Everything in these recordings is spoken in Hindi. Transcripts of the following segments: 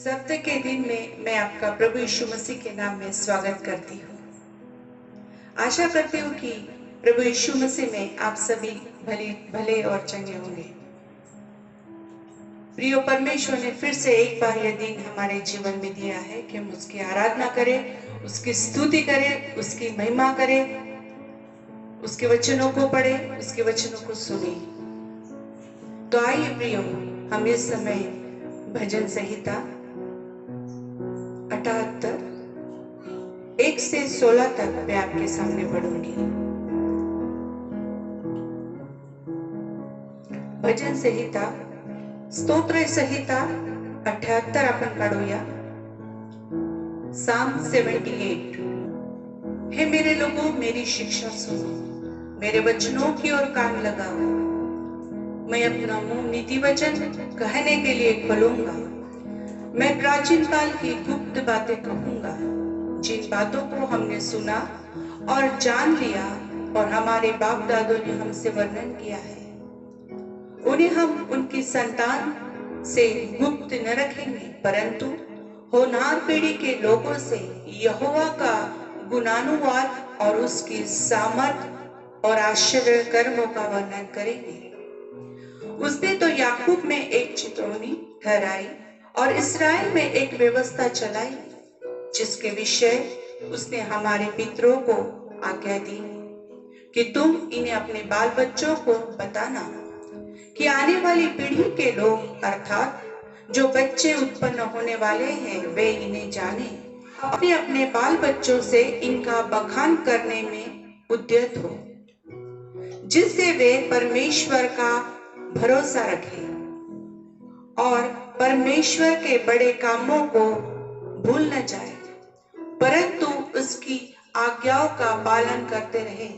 सप्ताह के दिन में मैं आपका प्रभु यीशु मसीह के नाम में स्वागत करती हूँ। आशा करती हूँ कि प्रभु यीशु मसीह में आप सभी भले और चंगे होंगे। प्रियो, परमेश्वर ने फिर से एक बार यह दिन हमारे जीवन में दिया है कि हम उसकी आराधना करें, उसकी स्तुति करें, उसकी महिमा करें, उसके वचनों को पढ़ें, उसके वचनों को सुने। तो आइए प्रियो, हम इस समय भजन संहिता 78 1 से 16 तक मैं आपके सामने पढ़ूंगी। भजन संहिता स्तोत्र संहिता 78 आपण काढूया। साम 78। हे मेरे लोगों, मेरी शिक्षा सुनो, मेरे वचनों की ओर कान लगाओ। मैं अपना मुंह नीति वचन कहने के लिए खोलूंगा। मैं प्राचीन काल की गुप्त बातें कहूंगा, जिन बातों को हमने सुना और जान लिया और हमारे बाप दादों ने हमसे वर्णन किया है। उन्हें हम उनकी संतान से गुप्त न रखेंगे, परंतु होनहार पीढ़ी के लोगों से यहोवा का गुणानुवाद और उसकी सामर्थ और आश्चर्य कर्मों का वर्णन करेंगे। उसने तो याकूब में एक चितौनी ठहराई और इस्राएल में एक व्यवस्था चलाई, जिसके विषय उसने हमारे पितरों को आज्ञा दी कि तुम इन्हें अपने बाल बच्चों को बताना, कि आने वाली पीढ़ी के लोग अर्थात जो बच्चे उत्पन्न होने वाले हैं वे इन्हें जाने, अपने अपने बाल बच्चों से इनका बखान करने में उद्यत हो, जिससे वे परमेश्वर का भरोसा रखें और परमेश्वर के बड़े कामों को भूल न जाए, परंतु उसकी आज्ञाओं का पालन करते रहे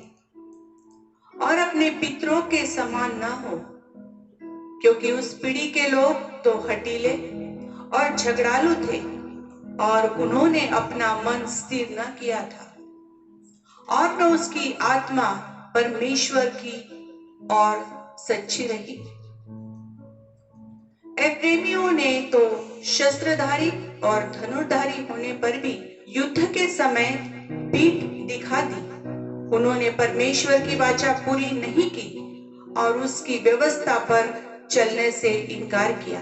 और अपने पितरों के समान न हो, क्योंकि उस पीढ़ी के लोग तो हठीले और झगड़ालू थे और उन्होंने अपना मन स्थिर न किया था और न उसकी आत्मा परमेश्वर की और सच्ची रही। एफ्रेमियों ने तो शस्त्रधारी और धनुर्धारी होने पर भी युद्ध के समय पीठ दिखा दी। उन्होंने परमेश्वर की वाचा पूरी नहीं की और उसकी व्यवस्था पर चलने से इनकार किया।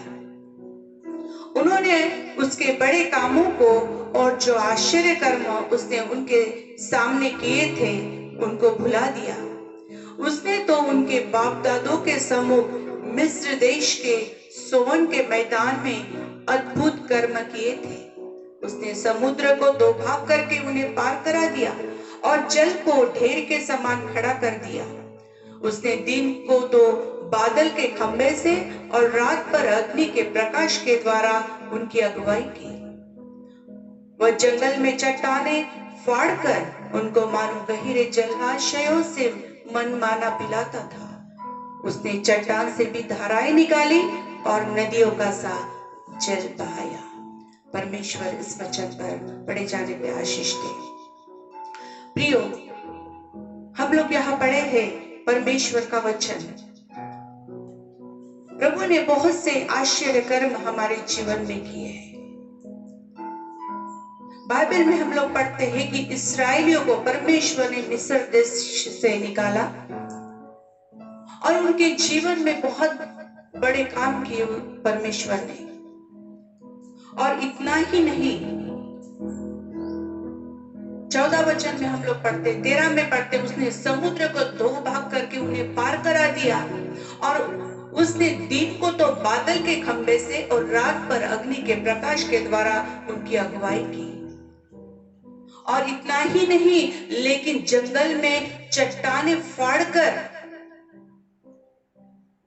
उन्होंने उसके बड़े कामों को और जो आश्चर्य कर्म उसने उनके सामने किए थे उनको भुला दिया। उसने तो उनके बाप दादों के सम्मुख मिस्र देश के सोवन के मैदान में अद्भुत कर्म किए थे। उसने समुद्र को दो भाग करके उन्हें पार करा दिया और जल को ढेर के समान खड़ा कर दिया। उसने दिन को तो बादल के खंभे से और रात पर अग्नि के प्रकाश के द्वारा उनकी अगुवाई की। वह जंगल में चट्टाने फाड़कर उनको मानो गहरे जलाशयों से मनमाना पिलाता था। उसने चट्टान से भी धाराएं निकाली और नदियों का सा जल बहाया। परमेश्वर इस वचन पर पढ़े जाने पे आशीष दे। प्रियो, हम लोग यहाँ पढ़े हैं परमेश्वर का वचन। प्रभु ने बहुत से आश्चर्य कर्म हमारे जीवन में किए हैं। बाइबल में हम लोग पढ़ते हैं कि इस्राएलियों को परमेश्वर ने मिस्र देश से निकाला और उनके जीवन में बहुत बड़े काम किए परमेश्वर ने। और इतना ही नहीं, 14 वचन में हम लोग पढ़ते, 13 में पढ़ते, उसने समुद्र को दो भाग करके उन्हें पार करा दिया और उसने दिन को तो बादल के खंभे से और रात पर अग्नि के प्रकाश के द्वारा उनकी अगुवाई की। और इतना ही नहीं, लेकिन जंगल में चट्टाने फाड़कर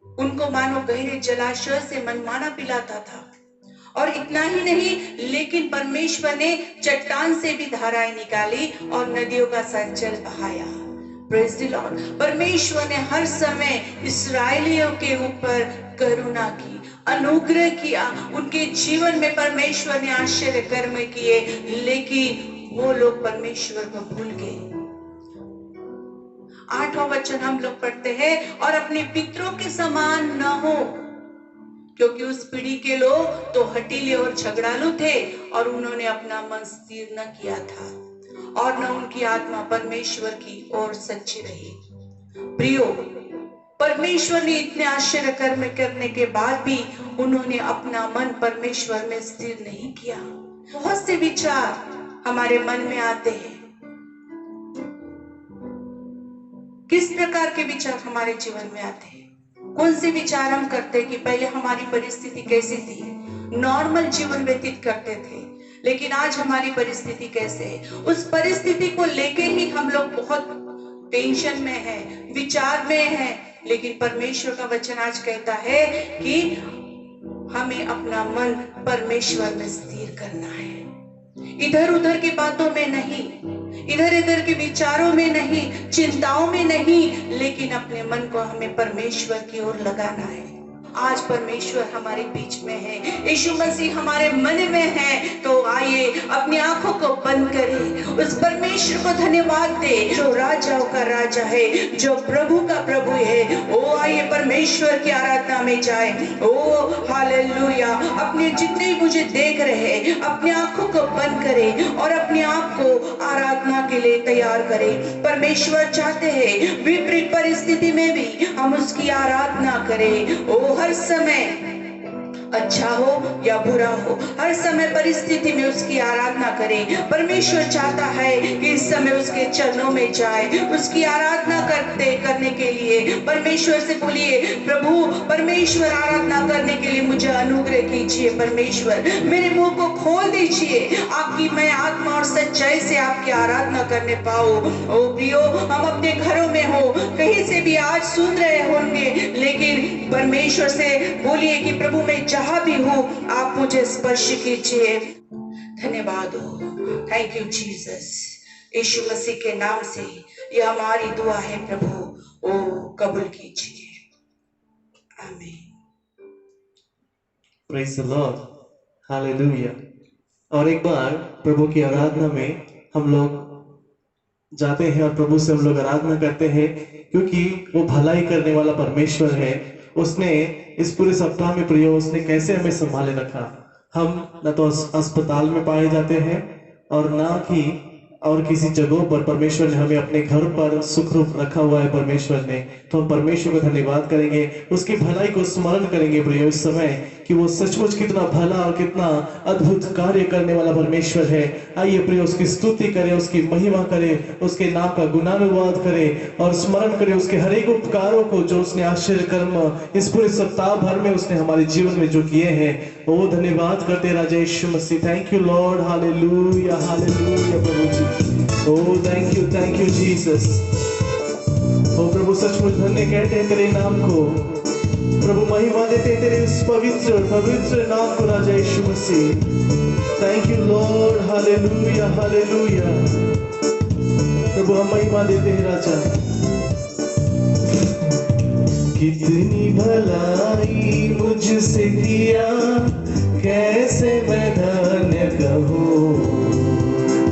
उनको मानो गहरे जलाशय से मनमाना पिलाता था। और इतना ही नहीं, लेकिन परमेश्वर ने चट्टान से भी धाराएं निकाली और नदियों का सा जल बहाया। Praise the Lord. परमेश्वर ने हर समय इस्राएलियों के ऊपर करुणा की, अनुग्रह किया। उनके जीवन में परमेश्वर ने आश्चर्य कर्म किए, लेकिन वो लोग परमेश्वर को भूल गए। 8वां वचन हम लोग पढ़ते हैं, और अपने पितरों के समान न हो, क्योंकि उस पीढ़ी के लोग तो हठीले और झगड़ालू थे और उन्होंने अपना मन स्थिर न किया था और न उनकी आत्मा परमेश्वर की ओर सच्ची रही। प्रियो, परमेश्वर ने इतने आश्चर्य कर्म करने के बाद भी उन्होंने अपना मन परमेश्वर में स्थिर नहीं किया। बहुत से विचार हमारे मन में आते हैं। किस प्रकार के विचार हमारे जीवन में आते हैं? कौन से विचार हम करते हैं कि पहले हमारी परिस्थिति कैसी थी, नॉर्मल जीवन व्यतीत करते थे, लेकिन आज हमारी परिस्थिति कैसे है, उस परिस्थिति को लेके ही हम लोग बहुत टेंशन में हैं, विचार में हैं। लेकिन परमेश्वर का वचन आज कहता है कि हमें अपना मन परमेश्वर में स्थिर करना है, इधर उधर की बातों में नहीं, इधर उधर के विचारों में नहीं, चिंताओं में नहीं, लेकिन अपने मन को हमें परमेश्वर की ओर लगाना है। आज परमेश्वर हमारे बीच में है, यीशु मसीह हमारे मन में है। तो आइए अपनी आंखों को बंद करें, उस परमेश्वर को धन्यवाद दे जो राजाओं का राजा है, जो प्रभु का प्रभु है। ओ आइए परमेश्वर की आराधना में जाए। ओ हालेलुया। अपने जितने मुझे देख रहे हैं अपनी आंखों को बंद करें और अपने आप को आराधना के लिए तैयार करें। परमेश्वर चाहते हैं विपरीत परिस्थिति में भी हम उसकी आराधना करें। ओ हर समय अच्छा हो या बुरा हो, हर समय परिस्थिति में उसकी आराधना करें। परमेश्वर चाहता है कि इस समय उसके चरणों में जाए, उसकी आराधना करने के लिए परमेश्वर से बोलिए, प्रभु परमेश्वर आराधना करने के लिए मुझे अनुग्रह कीजिए। परमेश्वर मेरे मुंह को खोल दीजिए आपकी मैं आत्मा और सच्चाई से आपकी आराधना करने पाऊं। ओ प्रियो, हम अपने घरों में हो, कहीं से भी आज सुन रहे होंगे, लेकिन परमेश्वर से बोलिए कि प्रभु मैं जहां भी हूं आप मुझे स्पर्श कीजिए। धन्यवाद हो, थैंक यू जीसस। यीशु मसीह के नाम से यह हमारी दुआ है प्रभु, ओ कबूल कीजिए। आमीन। Praise the Lord, hallelujah. और एक बार प्रभु की आराधना में हम लोग जाते हैं और प्रभु से हम लोग आराधना करते हैं, क्योंकि वो भलाई करने वाला परमेश्वर है। उसने इस पूरे सप्ताह में प्रियो उसने कैसे हमें संभाले रखा। हम न तो अस्पताल में पाए जाते हैं और ना कि और किसी जगहों पर परमेश्वर ने हमें अपने घर पर सुखरूप रखा हुआ है परमेश्वर ने। तो हम परमेश्वर को धन्यवाद करेंगे, उसकी भलाई को स्मरण करेंगे प्रियो इस समय कि वो सचमुच कितना भला और कितना अद्भुत कार्य करने वाला परमेश्वर है। आइए प्रियो उसकी स्तुति करें, उसकी महिमा करें, उसके नाम का गुणानुवाद करें और स्मरण करें उसके हर एक उपकारों को जो उसने आश्चर्य कर्म इस पूरे सप्ताह भर में उसने हमारे जीवन में जो किए हैं। वो धन्यवाद करते राजा Yeshu Masih. Thank you Lord, hallelujah hallelujah प्रभु जी। Oh thank you Jesus. ओ प्रभु सचमुच धन्य कहते हैं तेरे नाम को, प्रभु महिमा देते हैं तेरे उस पवित्र पवित्र नाम को राजा Yeshu Masih. Thank you Lord, hallelujah hallelujah. प्रभु हम महिमा देते हैं राजा। कितनी भलाई मुझसे किया, कैसे मैं धन्य कहूँ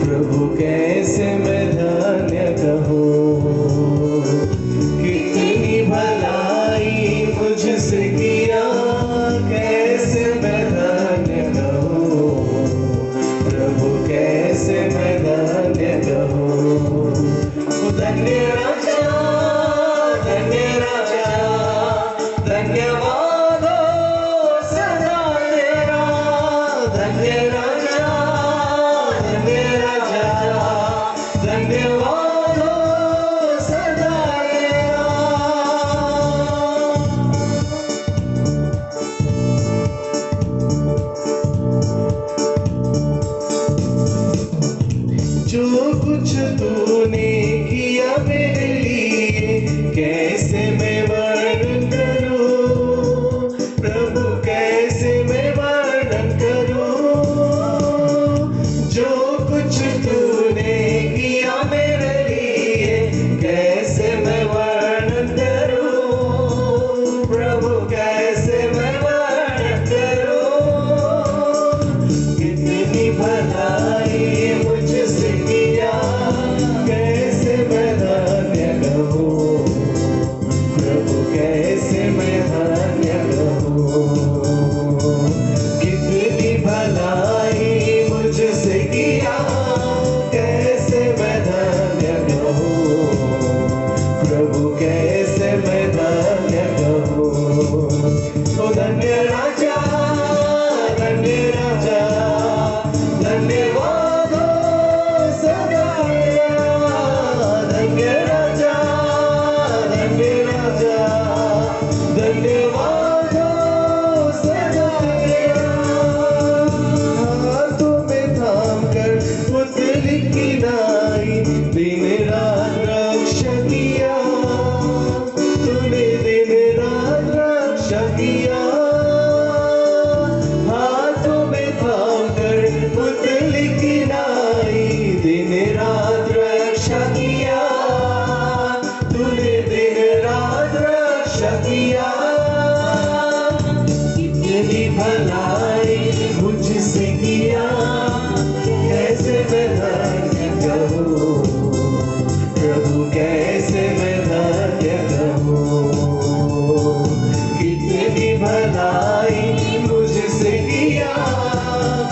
प्रभु, कैसे मैं धन्य कहूँ। कितनी भलाई मुझसे किया, कैसे मैं धन्य कहूँ प्रभु, कैसे मैं धन्य कहूँ। धन्य राजा धन्य राजा, धन्यवाद हो ओ धन्य राजा, धन्य राजा, धन्यवाद हो सदा तेरा। धन्य राजा, धन्य राजा, धन्यवाद हो सदा तेरा। हाथों में थाम कर पुतली की नाई दिन रात रक्षा किया। तूने दिन रात रक्षा किया। हाथों में थाम कर पुतली की नाई दिन रात रक्षा किया। तूने दिन रात रक्षा किया। कितनी भलाई मुझसे किया, कैसे मैं धन्य कहूँ प्रभु, कैसे मैं धन्य कहूँ। कितनी भलाई मुझसे किया,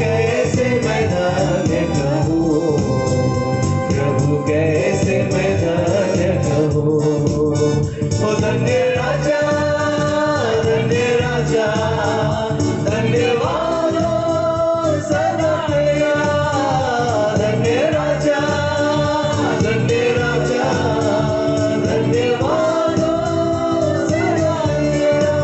कैसे मैं धन्य कहूँ प्रभु, कैसे मैं धन्य कहूँ। ओ धन्य राजा, धन्य राजा, धन्यवाद हो सदा तेरा। धन्य राजा, धन्य राजा, धन्यवाद हो सदा तेरा।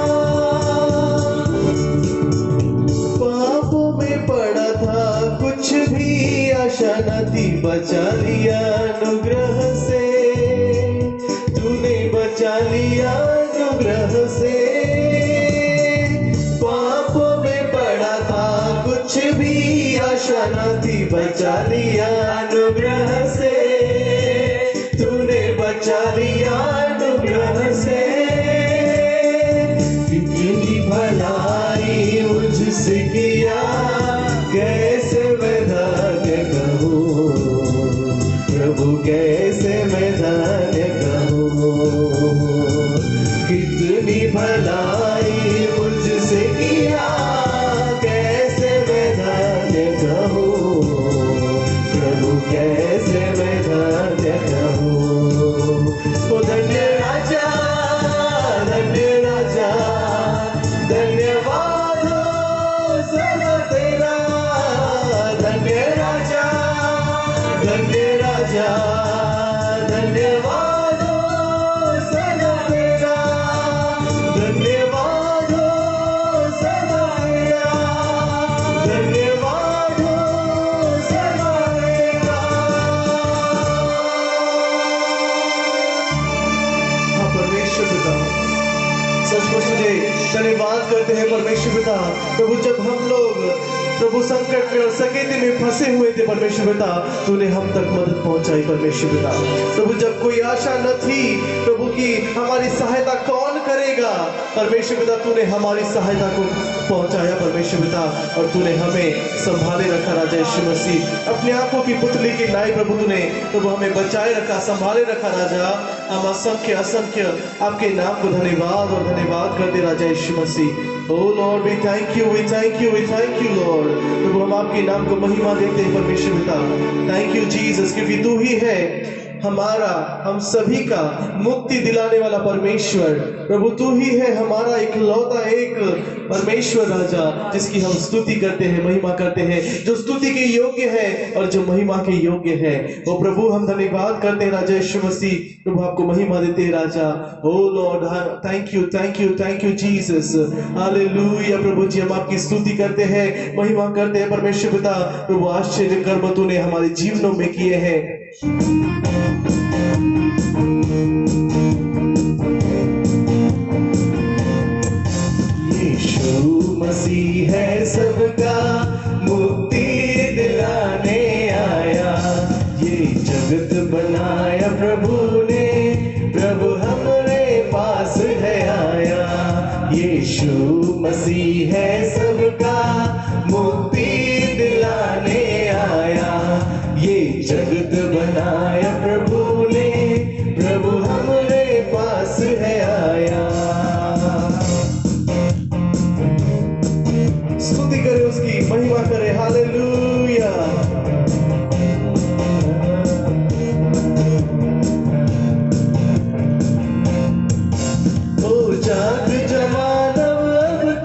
पापों में पड़ा था कुछ भी आशा न थी, बचा लिया अनुग्रह से। तूने बचा लिया अनुग्रह से। पापों में पड़ा था कुछ भी आशा न थी, बचा लिया अनुग्रह से। तूने बचा लिया अनुग्रह से। कितनी भलाई मुझसे किया, कैसे मैं धन्य कहूँ प्रभु, कैसे मैं धन्य कहूँ। कितनी भलाई मुझसे किया, कैसे मैं धन्य कहूँ प्रभु, कैसे मैं धन्य कहूँ। ओ धन्य राजा, धन्य राजा, धन्यवाद हो सदा तेरा। धन्य राजा, धन्य राजा, धन्यवाद हो सदा तेरा। धन्यवाद हो सदा तेरा। धन्यवाद हो सदा तेरा। हाँ परमेश्वर पिता, सचमुच मुझे धन्यवाद करते हैं परमेश्वर पिता। प्रभु जब हम लोग प्रभु संकट में और सकेते में फंसे हुए थे परमेश्वर पिता, तूने हम तक मदद पहुंचाई परमेश्वर पिता। प्रभु जब कोई आशा न थी प्रभु की हमारी सहायता कौन करेगा, परमेश्वर पिता तूने हमारी सहायता को पहुंचाया परमेश्वर पिता। और तूने हमें संभाले रखा राजा यीशु मसीह। अपने आंखों की पुतली की नाई प्रभु तूने प्रभु हमें बचाए रखा, संभाले रखा राजा। हम असंख्य असंख्य आपके नाम को धन्यवाद और धन्यवाद करते राजा Yeshu Masih. Oh Lord we thank you, we thank you, we thank you Lord. प्रभु हम आपके नाम को महिमा देते हैं परमेश्वर पिता। थैंक यू जीसस, क्योंकि तू ही है हमारा, हम सभी का मुक्ति दिलाने वाला परमेश्वर। प्रभु तू ही है हमारा इकलौता एक परमेश्वर राजा, जिसकी हम स्तुति करते हैं, महिमा करते हैं, जो स्तुति के योग्य है और जो महिमा के योग्य है। ओ प्रभु हम धन्यवाद करते हैं राजा यीशु मसीह। प्रभु आपको महिमा देते हैं राजा। Oh Lord thank you, thank you, thank you Jesus. Hallelujah प्रभु जी हम आपकी स्तुति करते हैं, महिमा करते हैं परमेश्वर पिता। प्रभु आश्चर्य कर्म तूने हमारे जीवनों में किए हैं। यीशु मसीह है सबका मुक्ति दिलाने आया। ये जगत बनाया प्रभु ने, प्रभु हमारे पास है आया। यीशु मसीह है सबका मुक्ति दिलाने आया। ये जगत बनाया प्रभु ने, प्रभु हमारे पास है आया। स्तुति करे उसकी, महिमा करे। हालेलुया। ओ जाग जवान अब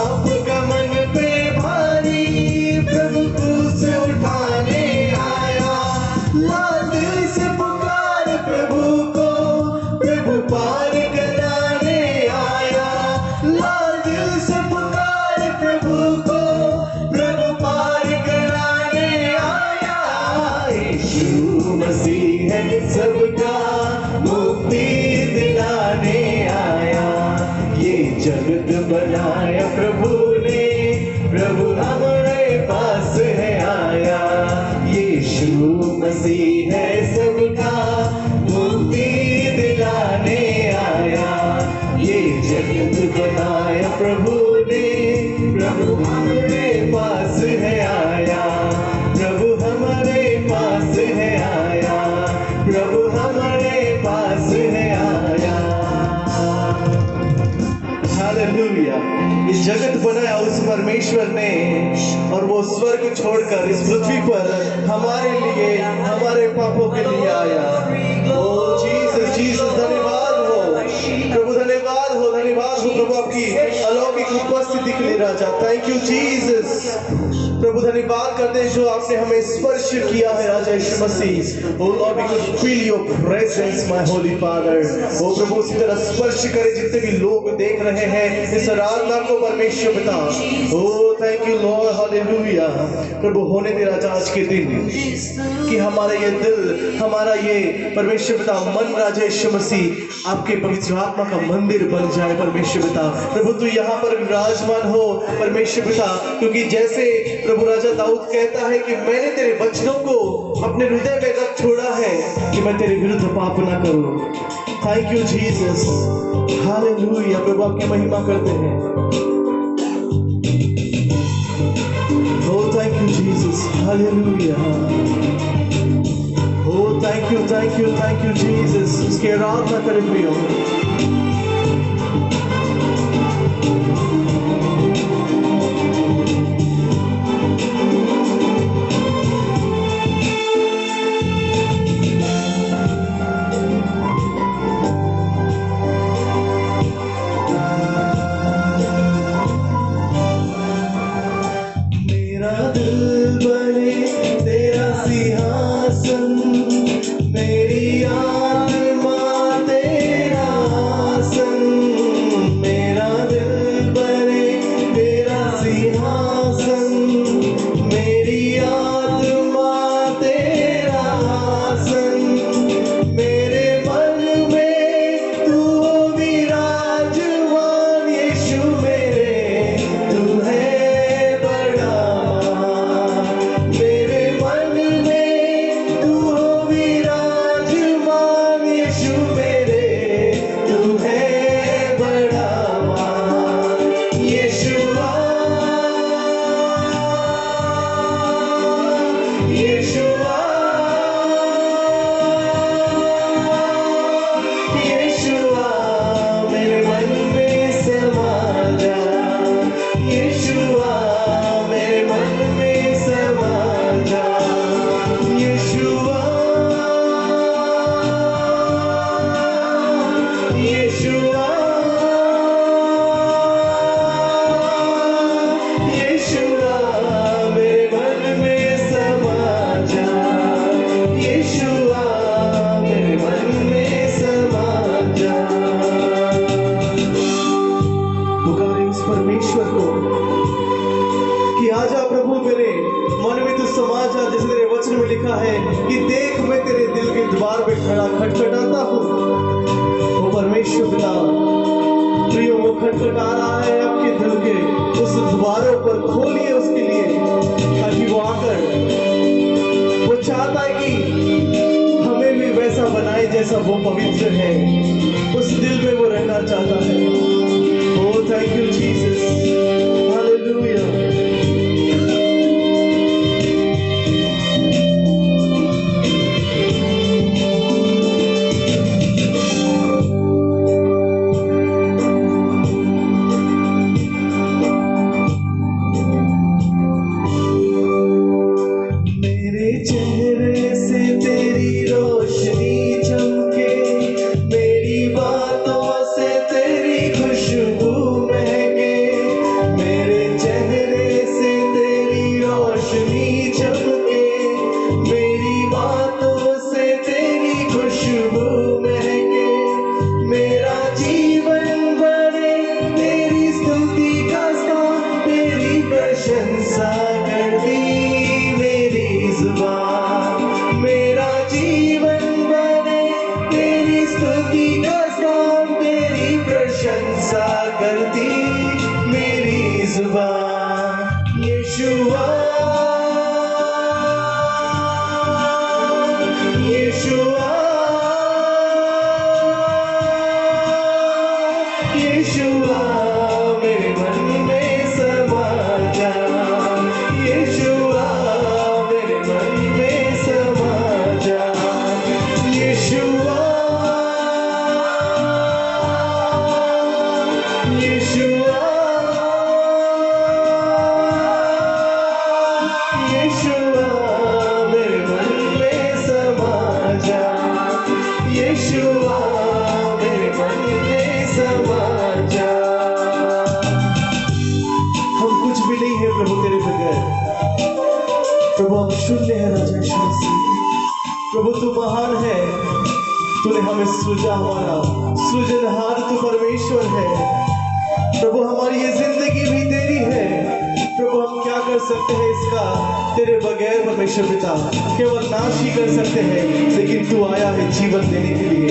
आपका मन पे भारी प्रभु क्रूस उठाने आया। लाल दिल से पुकार प्रभु को प्रभु पार कराने आया। लाल दिल से पुकार प्रभु को प्रभु पार कराने आया। यीशु मसीह है सबका मुक्ति दिलाने आया। ये जगत बनाया प्रभु ने, प्रभु हमारे पास है आया। यीशु मसीह है सबका मुक्ति दिलाने आया। ये जगत बनाया प्रभु ने, प्रभु हमारे पास है आया। प्रभु हमारे पास है आया। प्रभु हमारे पास है आया। हालेलुया। इस जगत बनाया उस परमेश्वर ने, और वो स्वर्ग छोड़कर इस पृथ्वी पर हमारे लिए, हमारे पापों के लिए आया। ओ जीसस, जीसस, धन्यवाद हो प्रभु, धन्यवाद हो, धन्यवाद हो प्रभु आपकी अलौकिक उपस्थिति के लिए राजा। Thank you Jesus. प्रभु धन्यवाद करते हैं जो आपने हमें स्पर्श किया है राजा Yeshu Masih. Oh Lord, we could feel your presence my holy father. ओ प्रभु उसी तरह स्पर्श करे जितने भी लोग देख रहे हैं इस आराधना को परमेश्वर पिता। ओ थैंक यू लॉर्ड, हालेलुया। प्रभु होने दे राजा आज के दिन कि हमारा ये दिल, हमारा ये परमेश्वर पिता मन राजा यीशु मसीह आपके पवित्र आत्मा का मंदिर बन जाए परमेश्वर पिता। प्रभु तू यहाँ पर विराजमान हो परमेश्वर पिता, क्योंकि जैसे प्रभु राजा दाऊद कहता है कि मैंने तेरे वचनों को अपने हृदय में रख छोड़ा है कि मैं तेरे विरुद्ध पाप ना करूं। Thank you Jesus, hallelujah. प्रभु आपकी महिमा करते हैं। Oh thank you Jesus, hallelujah. Oh thank you, thank you, thank you Jesus. उसकी आराधना करें प्रियो। जैसा वो पवित्र है उस दिल में वो रहना चाहता है। ओ थैंक यू जीसस, हालेलुया। मेरी बातों से तेरी खुशबू महके। प्रशंसा कर दी मेरी जुबान, मेरा जीवन बने तेरी स्तुति का स्थान, तेरी प्रशंसा कर दी मेरी जुबान। यीशुआ यीशुआ यीशुआ मेरे मन में समा जा, यीशुआ मेरे मन में समा जा, यीशुआ यीशुआ यीशुआ मेरे मन में समा जा, यीशुआ मेरे मन में समा जा। हम कुछ भी नहीं है प्रभु तेरे बगैर, प्रभु हम शून्य है राजा यीशु मसीह। प्रभु तू महान है, तूने हमें सृजा, हमारा सृजनहार तू परमेश्वर है। प्रभु हमारी ये जिंदगी भी तेरी है, प्रभु हम क्या कर सकते हैं इसका तेरे बगैर परमेश्वर पिता, केवल नाश ही कर सकते हैं, लेकिन तू आया है जीवन देने के लिए,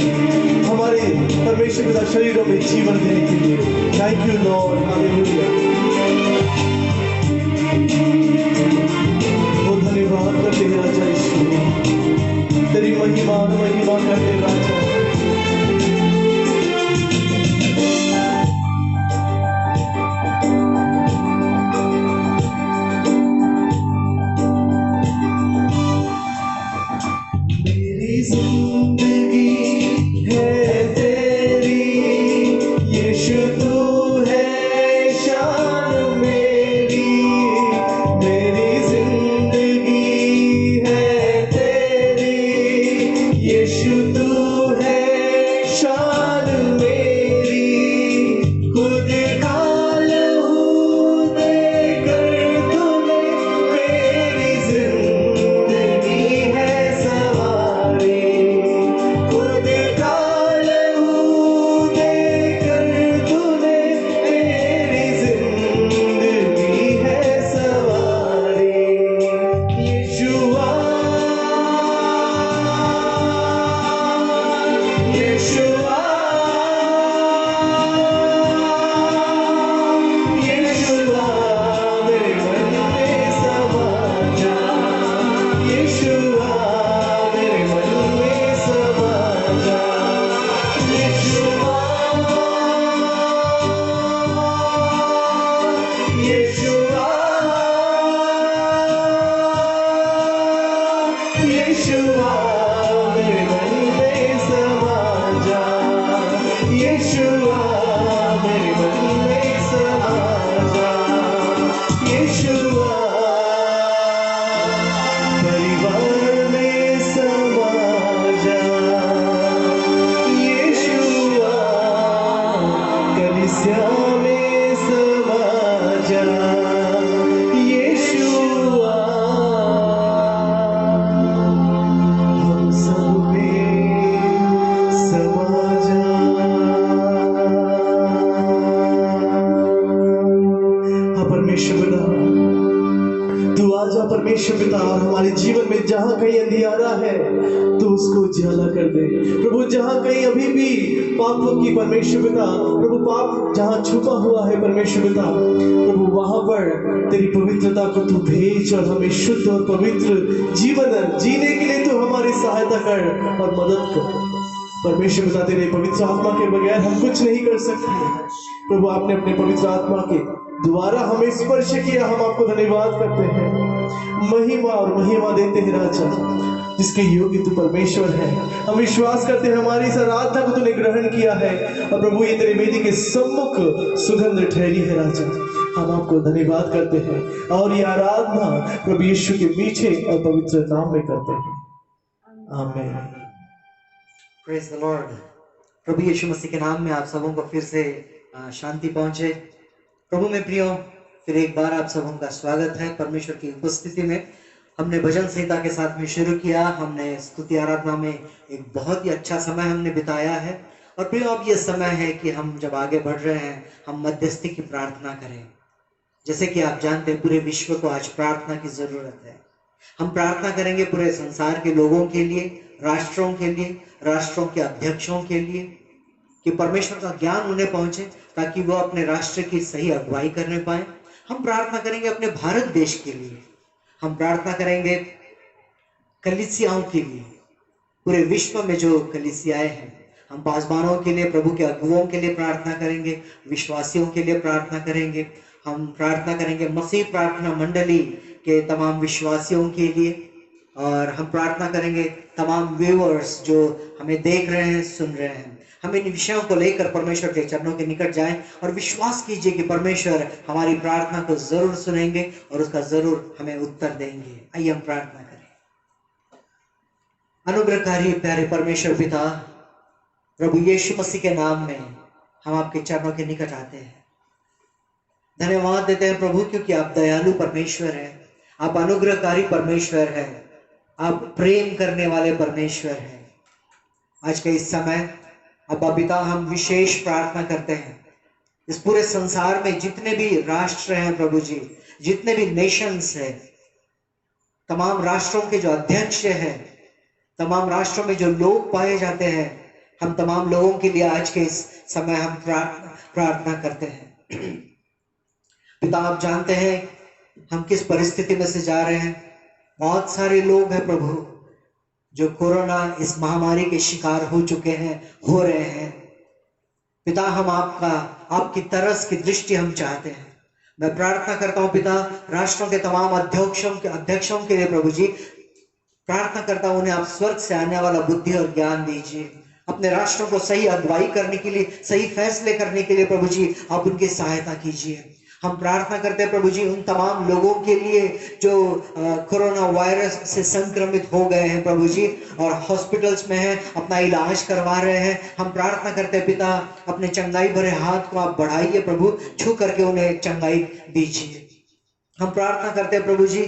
हमारे परमेश्वर पिता शरीरों में जीवन देने के लिए। Thank you Lord, hallelujah. वो धन्यवाद करते हैं राजा यीशु, तेरी महिमा करते राजा। मेरी जिंदगी है तेरी यीशु, तू है शान मेरी। मेरी जिंदगी है तेरी यीशु, तू है शान मेरी। खुद का लहू देकर तूने मेरी जिंदगी है सवारी। खुद का लहू देकर तूने मेरी जिंदगी है सवारी। यीशुआ यीशुआ यीशुआ मेरे मन में समा जा, यीशुआ मेरे मन में समा जा, यीशुआ यीशुआ यीशुआ मेरे मन में समा जा, यीशुआ मेरे मन में समा जा, यीशुआ परिवार में समा जा, यीशुआ कलीसिया में समा जा, यीशुआ हम सब में समा जा। हाँ परमेश्वर पिता, तू आजा परमेश्वर पिता, और हमारे जीवन में जहाँ कहीं अंधियारा है तू उसको उजाला कर दे प्रभु। जहाँ कहीं अभी भी पापों की परमेश्वर पिता, प्रभु पाप जहाँ छुपा हुआ है परमेश्वर पिता, प्रभु वहां पर तेरी पवित्रता को तू भेज और हमें शुद्ध और पवित्र जीवन जीने के लिए तू हमारी सहायता कर और मदद कर परमेश्वर पिता। तेरे पवित्र आत्मा के बगैर हम कुछ नहीं कर सकते प्रभु। आपने अपने पवित्र आत्मा के द्वारा हमें स्पर्श किया, हम आपको धन्यवाद करते हैं, महिमा और महिमा देते हैं राजा, जिसके योग्य तू परमेश्वर है। हम विश्वास करते हैं हमारी इस आराधना को तूने ग्रहण किया है, और प्रभु ये तेरे वेदी के सम्मुख सुगंध ठहरी है राजा। हम आपको धन्यवाद करते हैं और ये आराधना प्रभु यीशु के मीठे और पवित्र नाम में करते हैं, आमीन। Praise the Lord. प्रभु यीशु मसीह के नाम में आप सबों को फिर से शांति पहुंचे। प्रभु में प्रियो, फिर एक बार आप सबों का स्वागत है परमेश्वर की उपस्थिति में। हमने भजन संहिता के साथ में शुरू किया, हमने स्तुति आराधना में एक बहुत ही अच्छा समय हमने बिताया है। और प्रियो, अब ये समय है कि हम जब आगे बढ़ रहे हैं, हम मध्यस्थी की प्रार्थना करें। जैसे कि आप जानते हैं पूरे विश्व को आज प्रार्थना की जरूरत है। हम प्रार्थना करेंगे पूरे संसार के लोगों के लिए, राष्ट्रों के लिए, राष्ट्रों के अध्यक्षों के लिए, कि परमेश्वर का ज्ञान उन्हें पहुंचे ताकि वो अपने राष्ट्र की सही अगुवाई करने पाए। हम प्रार्थना करेंगे अपने भारत देश के लिए, हम प्रार्थना करेंगे कलीसियाओं के लिए, पूरे विश्व में जो कलीसियाएं हैं, हम पासवानों के लिए, प्रभु के अगुओं के लिए प्रार्थना करेंगे, विश्वासियों के लिए प्रार्थना करेंगे। हम प्रार्थना करेंगे मसीह प्रार्थना मंडली के तमाम विश्वासियों के लिए, और हम प्रार्थना करेंगे तमाम व्यूअर्स जो हमें देख रहे हैं, सुन रहे हैं। हम इन विषयों को लेकर परमेश्वर के चरणों के निकट जाएं और विश्वास कीजिए कि परमेश्वर हमारी प्रार्थना को जरूर सुनेंगे और उसका जरूर हमें उत्तर देंगे। आइए हम प्रार्थना करें। अनुग्रहकारी प्यारे परमेश्वर पिता, प्रभु यीशु मसीह के नाम में हम आपके चरणों के निकट आते हैं। धन्यवाद देते हैं प्रभु, क्योंकि आप दयालु परमेश्वर हैं, आप अनुग्रहकारी परमेश्वर हैं, आप प्रेम करने वाले परमेश्वर हैं। आज के इस समय अब्बा पिता, हम विशेष प्रार्थना करते हैं इस पूरे संसार में जितने भी राष्ट्र हैं प्रभु जी, जितने भी नेशंस हैं, तमाम राष्ट्रों के जो अध्यक्ष हैं, तमाम राष्ट्रों में जो लोग पाए जाते हैं, हम तमाम लोगों के लिए आज के इस समय हम प्रार्थना करते हैं। पिता, आप जानते हैं हम किस परिस्थिति में से जा रहे हैं। बहुत सारे लोग हैं प्रभु जो कोरोना इस महामारी के शिकार हो चुके हैं, हो रहे हैं। पिता, हम आपकी तरस की दृष्टि हम चाहते हैं। मैं प्रार्थना करता हूं पिता, राष्ट्रों के तमाम अध्यक्षों के लिए प्रभु जी प्रार्थना करता हूं, उन्हें आप स्वर्ग से आने वाला बुद्धि और ज्ञान दीजिए। अपने राष्ट्रों को सही अगुवाई करने के लिए, सही फैसले करने के लिए प्रभु जी आप उनकी सहायता कीजिए। हम प्रार्थना करते हैं प्रभु जी उन तमाम लोगों के लिए जो कोरोना वायरस से संक्रमित हो गए हैं प्रभु जी, और हॉस्पिटल्स में हैं, अपना इलाज करवा रहे हैं। हम प्रार्थना करते हैं पिता, अपने चंगाई भरे हाथ को आप बढ़ाइए प्रभु, छू करके उन्हें चंगाई दीजिए। हम प्रार्थना करते हैं प्रभु जी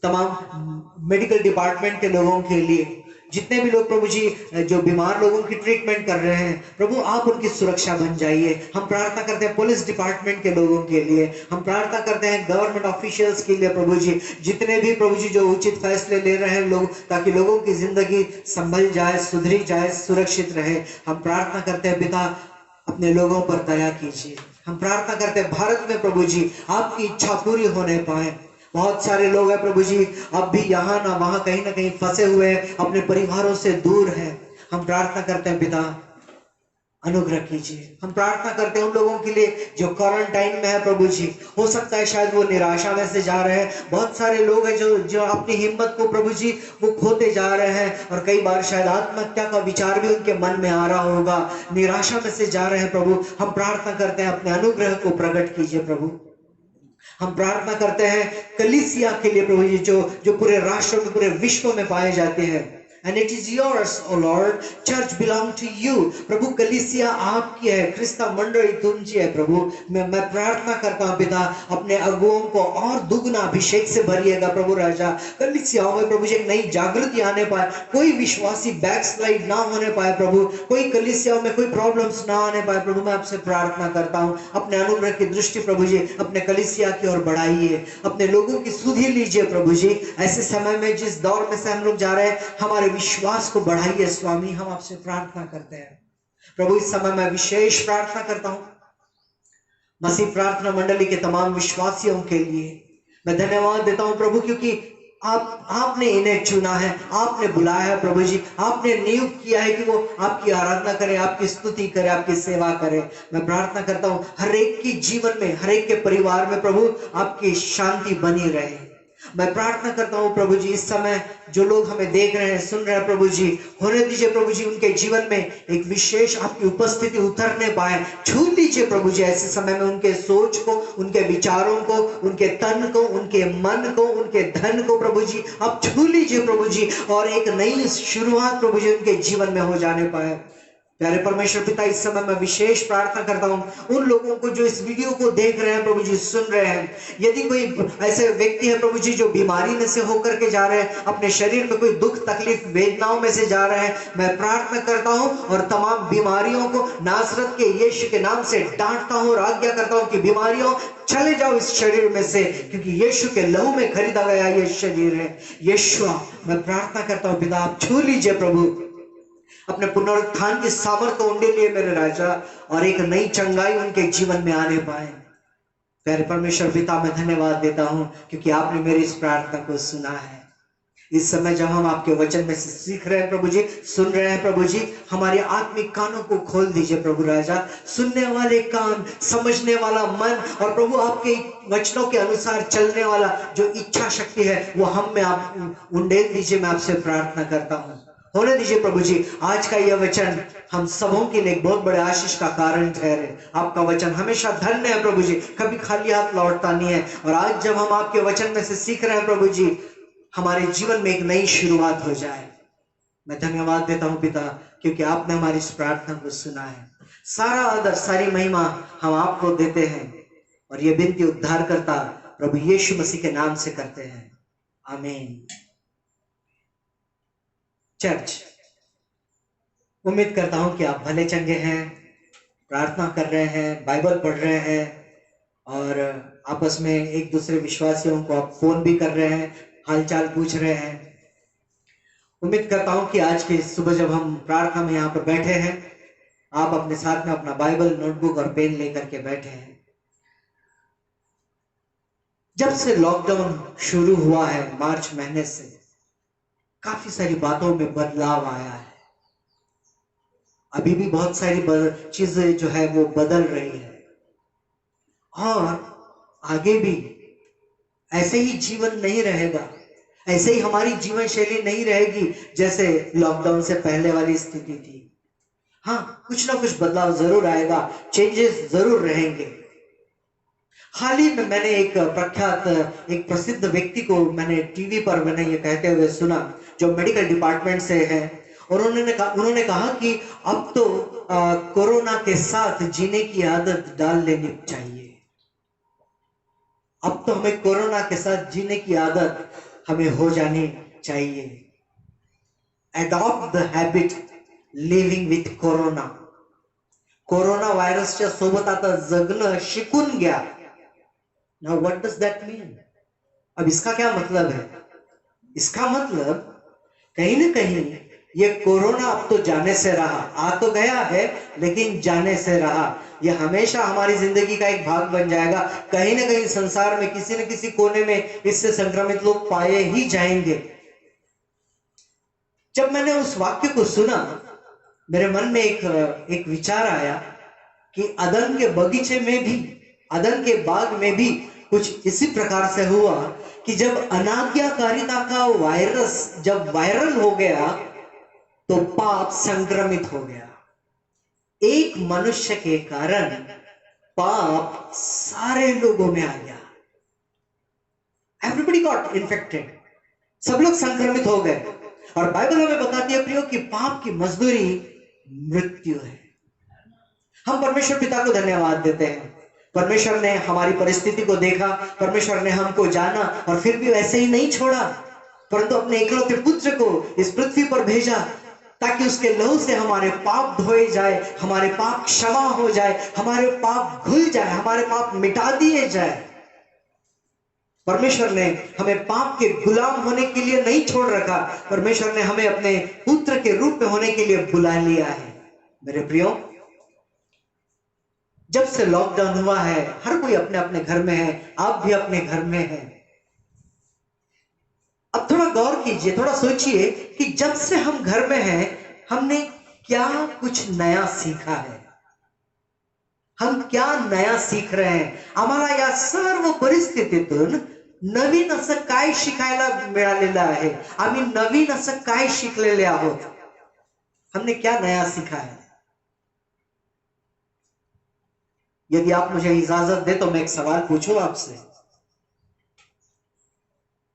तमाम मेडिकल डिपार्टमेंट के लोगों के लिए, जितने भी लोग प्रभु जी जो बीमार लोगों की ट्रीटमेंट कर रहे हैं, प्रभु आप उनकी सुरक्षा बन जाइए। हम प्रार्थना करते हैं पुलिस डिपार्टमेंट के लोगों के लिए, हम प्रार्थना करते हैं गवर्नमेंट ऑफिशियल्स के लिए प्रभु जी, जितने भी प्रभु जी जो उचित फैसले ले रहे हैं लोग, ताकि लोगों की जिंदगी संभल जाए, सुधरी जाए, सुरक्षित रहे। हम प्रार्थना करते हैं पिता, अपने लोगों पर दया कीजिए। हम प्रार्थना करते हैं भारत में प्रभु जी आपकी इच्छा पूरी होने पाए। बहुत सारे लोग हैं प्रभु जी अब भी यहाँ ना वहां कहीं ना कहीं फंसे हुए हैं, अपने परिवारों से दूर हैं। हम प्रार्थना करते हैं पिता, अनुग्रह कीजिए। हम प्रार्थना करते हैं उन लोगों के लिए जो क्वारंटाइन में है प्रभु जी, हो सकता है शायद वो निराशा में से जा रहे हैं। बहुत सारे लोग हैं जो अपनी हिम्मत को प्रभु जी वो खोते जा रहे हैं, और कई बार शायद आत्महत्या का विचार भी उनके मन में आ रहा होगा, निराशा में से जा रहे हैं प्रभु। हम प्रार्थना करते हैं अपने अनुग्रह को प्रकट कीजिए प्रभु। हम प्रार्थना करते हैं कलीसिया के लिए प्रभु जी, जो पूरे राष्ट्र में, पूरे विश्व में पाए जाते हैं। And it is yours, O Lord. Church belong to you. प्रभु कलीसिया आपकी है, क्रिस्ता मंडली तुमची है प्रभु। मैं प्रार्थना करता हूँ पिता, अपने अगुओं को और दुगना अभिषेक से भरिएगा प्रभु राजा। कलीसियाओं में प्रभु जी एक नई जागृति आने पाए, कोई विश्वासी बैकस्लाइड ना होने पाए प्रभु, कोई कलीसियाओं में कोई प्रॉब्लम्स ना आने पाए प्रभु। मैं आपसे प्रार्थना करता हूँ अपने अनुग्रह की दृष्टि प्रभु जी अपने कलीसिया की ओर बढ़ाइए, अपने लोगों की सुधि लीजिए प्रभु जी। ऐसे समय में जिस दौर में से हम लोग जा रहे हैं, हमारे विश्वास को बढ़ाइए स्वामी। हम आपसे प्रार्थना करते हैं प्रभु। इस समय मैं विशेष प्रार्थना करता हूं मसीह प्रार्थना मंडली के तमाम विश्वासियों के लिए। मैं धन्यवाद देता हूं प्रभु, क्योंकि आपने इन्हें चुना है, आपने बुलाया है प्रभु जी, आपने नियुक्त किया है कि वो आपकी आराधना करें, आपकी स्तुति करें, आपकी सेवा करें। मैं प्रार्थना करता हूं हर एक की जीवन में, हर एक के परिवार में प्रभु आपकी शांति बनी रहे। मैं प्रार्थना करता हूं प्रभु जी इस समय जो लोग हमें देख रहे हैं, सुन रहे हैं प्रभु जी, होने दीजिए प्रभु जी उनके जीवन में एक विशेष आपकी उपस्थिति उतरने पाए। छू लीजिए प्रभु जी ऐसे समय में उनके सोच को, उनके विचारों को, उनके तन को, उनके मन को, उनके धन को प्रभु जी आप छू लीजिए प्रभु जी, और एक नई शुरुआत प्रभु जी उनके जीवन में हो जाने पाए। प्यारे परमेश्वर पिता, इस समय मैं विशेष प्रार्थना करता हूं उन लोगों को जो इस वीडियो को देख रहे हैं प्रभु जी, सुन रहे हैं। यदि कोई ऐसे व्यक्ति है प्रभु जी जो बीमारी में से होकर के जा रहे हैं, अपने शरीर में कोई दुख तकलीफ वेदनाओं में से जा रहे हैं, मैं प्रार्थना करता हूं और तमाम बीमारियों को नासरत के यीशु के नाम से डांटता हूं और आज्ञा करता हूं कि बीमारियों चले जाओ इस शरीर में से, क्योंकि यीशु के लहू में खरीदा गया ये शरीर है। यीशु, मैं प्रार्थना करता हूं पिता, आप छू लीजिए प्रभु, अपने पुनरुत्थान की सामर्थ उंडे लिए मेरे राजा, और एक नई चंगाई उनके जीवन में आने पाए। प्यारे परमेश्वर पिता, मैं धन्यवाद देता हूं क्योंकि आपने मेरी इस प्रार्थना को सुना है। इस समय जब हम आपके वचन में से सीख रहे हैं प्रभु जी, सुन रहे हैं प्रभु जी, हमारे आत्मिक कानों को खोल दीजिए प्रभु राजा, सुनने वाले कान, समझने वाला मन, और प्रभु आपके वचनों के अनुसार चलने वाला जो इच्छा शक्ति है वो हम में आप उंडेल दीजिए। मैं आपसे प्रार्थना करता हूं, होने दीजिए प्रभु जी। आज का यह वचन हम सबों के लिए एक बहुत बड़े आशीष का कारण ठहरे। आपका वचन हमेशा धन्य है प्रभु जी, कभी खाली हाथ लौटता नहीं है। और आज जब हम आपके वचन में से सीख रहे हैं प्रभु जी, हमारे जीवन में एक नई शुरुआत हो जाए। मैं धन्यवाद देता हूं पिता, क्योंकि आपने हमारी इस प्रार्थना को सुना है। सारा आदर, सारी महिमा हम आपको देते हैं, और ये विनती उद्धार करता प्रभु यीशु मसीह के नाम से करते हैं, आमीन। चर्च, उम्मीद करता हूं कि आप भले चंगे हैं, प्रार्थना कर रहे हैं, बाइबल पढ़ रहे हैं, और आपस में एक दूसरे विश्वासियों को आप फोन भी कर रहे हैं, हालचाल पूछ रहे हैं। उम्मीद करता हूं कि आज की सुबह जब हम प्रार्थना में यहाँ पर बैठे हैं, आप अपने साथ में अपना बाइबल, नोटबुक और पेन लेकर के बैठे हैं। जब से लॉकडाउन शुरू हुआ है मार्च महीने से, काफी सारी बातों में बदलाव आया है। अभी भी बहुत सारी चीजें जो है वो बदल रही है, और आगे भी ऐसे ही जीवन नहीं रहेगा, ऐसे ही हमारी जीवन शैली नहीं रहेगी जैसे लॉकडाउन से पहले वाली स्थिति थी। हाँ, कुछ ना कुछ बदलाव जरूर आएगा, चेंजेस जरूर रहेंगे। हाल ही में मैंने एक प्रसिद्ध व्यक्ति को मैंने टीवी पर मैंने ये कहते हुए सुना, जो मेडिकल डिपार्टमेंट से है, और उन्होंने कहा कि अब तो कोरोना के साथ जीने की आदत डाल लेनी चाहिए। अब तो हमें कोरोना के साथ जीने की आदत हमें हो जानी चाहिए। Adopt the habit living with corona. Corona व्हायरसच्या सोबत आता जगणं शिकून घ्या। Now what does that mean? अब इसका क्या मतलब है? इसका मतलब कहीं ना कहीं ये कोरोना अब तो जाने से रहा, आ तो गया है लेकिन जाने से रहा। ये हमेशा हमारी जिंदगी का एक भाग बन जाएगा। कहीं ना कहीं संसार में किसी न किसी कोने में इससे संक्रमित लोग पाए ही जाएंगे। जब मैंने उस वाक्य को सुना, मेरे मन में एक विचार आया कि अदन के बगीचे में भी, अदन के बाग में भी कुछ इसी प्रकार से हुआ कि जब अनाज्ञाकारिता का वायरस जब वायरल हो गया तो पाप संक्रमित हो गया। एक मनुष्य के कारण पाप सारे लोगों में आ गया। एवरीबडी गॉट इन्फेक्टेड, सब लोग संक्रमित हो गए। और बाइबल हमें बताती है प्रियो कि पाप की मजदूरी मृत्यु है। हम परमेश्वर पिता को धन्यवाद देते हैं। परमेश्वर ने हमारी परिस्थिति को देखा, परमेश्वर ने हमको जाना, और फिर भी वैसे ही नहीं छोड़ा, परंतु अपने इकलौते पुत्र को इस पृथ्वी पर भेजा ताकि उसके लहू से हमारे पाप धोए जाए, हमारे पाप क्षमा हो जाए, हमारे पाप धुल जाए, हमारे पाप मिटा दिए जाए। परमेश्वर ने हमें पाप के गुलाम होने के लिए नहीं छोड़ रखा, परमेश्वर ने हमें अपने पुत्र के रूप में होने के लिए बुला लिया है। मेरे प्रियो, जब से लॉकडाउन हुआ है, हर कोई अपने अपने घर में है, आप भी अपने घर में हैं। अब थोड़ा गौर कीजिए, थोड़ा सोचिए कि जब से हम घर में हैं, हमने क्या कुछ नया सीखा है? हम क्या नया सीख रहे हैं? आम्हाला या सर्व परिस्थितीतून नवीन असं काय शिकायला मिळालेलं आहे? आम्ही नवीन असं काय शिकलेले आहोत? हमने क्या नया सीखा है? यदि आप मुझे इजाजत दे तो मैं एक सवाल पूछूं आपसे।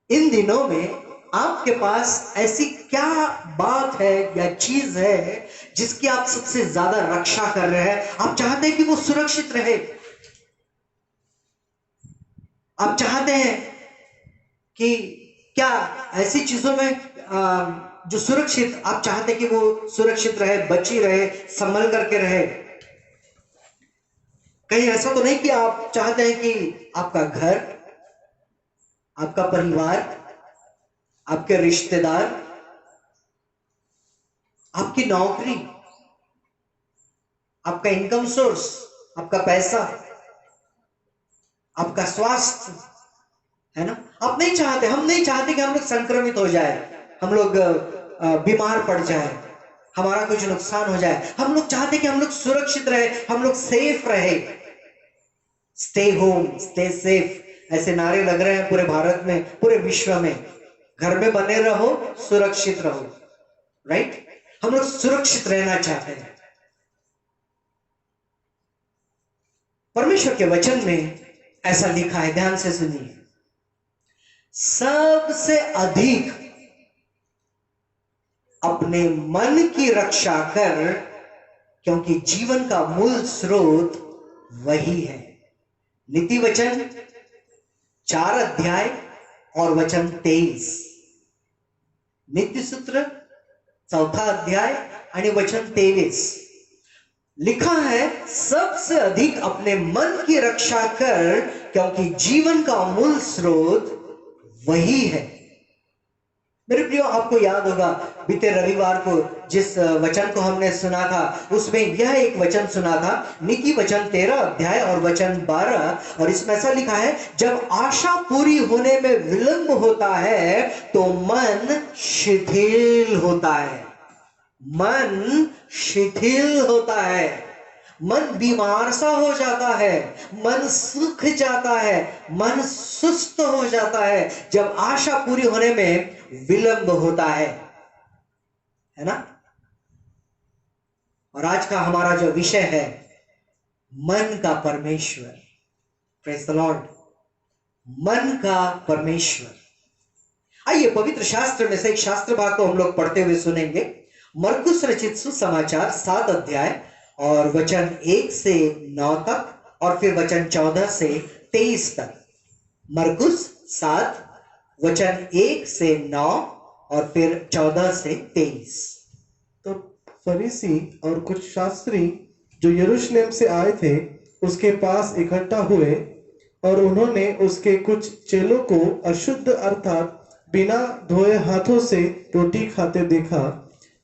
इन दिनों में आपके पास ऐसी क्या बात है या चीज है जिसकी आप सबसे ज्यादा रक्षा कर रहे हैं? आप चाहते हैं कि वो सुरक्षित रहे, आप चाहते हैं कि क्या ऐसी चीजों में जो सुरक्षित, आप चाहते हैं कि वो सुरक्षित रहे, बची रहे, संभल करके रहे? कहीं ऐसा तो नहीं कि आप चाहते हैं कि आपका घर, आपका परिवार, आपके रिश्तेदार, आपकी नौकरी, आपका इनकम सोर्स, आपका पैसा, आपका स्वास्थ्य, है ना, आप नहीं चाहते, हम नहीं चाहते कि हम लोग संक्रमित हो जाए, हम लोग बीमार पड़ जाए, हमारा कुछ नुकसान हो जाए। हम लोग चाहते कि हम लोग सुरक्षित रहे, हम लोग सेफ रहे। स्टे होम, स्टे सेफ, ऐसे नारे लग रहे हैं पूरे भारत में, पूरे विश्व में। घर में बने रहो, सुरक्षित रहो, राइट? हम लोग सुरक्षित रहना चाहते हैं। परमेश्वर के वचन में ऐसा लिखा है, ध्यान से सुनिए। सबसे अधिक अपने मन की रक्षा कर, क्योंकि जीवन का मूल स्रोत वही है। नीति वचन 4 अध्याय और वचन 23। नीति सूत्र 4 अध्याय आणि वचन 23 लिखा है, सबसे अधिक अपने मन की रक्षा कर, क्योंकि जीवन का मूल स्रोत वही है। मेरे प्रियो, आपको याद होगा बीते रविवार को जिस वचन को हमने सुना था, उसमें यह एक वचन सुना था, नीति वचन 13 अध्याय और वचन 12, और इसमें ऐसा लिखा है, जब आशा पूरी होने में विलंब होता है तो मन शिथिल होता है। मन शिथिल होता है, मन बीमार सा हो जाता है, मन सूख जाता है, मन सुस्त हो जाता है जब आशा पूरी होने में विलंब होता है ना? और आज का हमारा जो विषय है, मन का परमेश्वर। Praise the Lord. मन का परमेश्वर। आइए पवित्र शास्त्र में से एक शास्त्र भाग को हम लोग पढ़ते हुए सुनेंगे। मरकुस रचित सुसमाचार 7 अध्याय और वचन 1 से 9 तक, और फिर वचन 14 से 23 तक। मरकुस 7 वचन 1 से 9 और फिर 14 से 23। तो फरीसी और कुछ शास्त्री जो यरूशलेम से आए थे उसके पास इकट्ठा हुए, और उन्होंने उसके कुछ चेलों को अशुद्ध अर्थात बिना धोए हाथों से रोटी खाते देखा,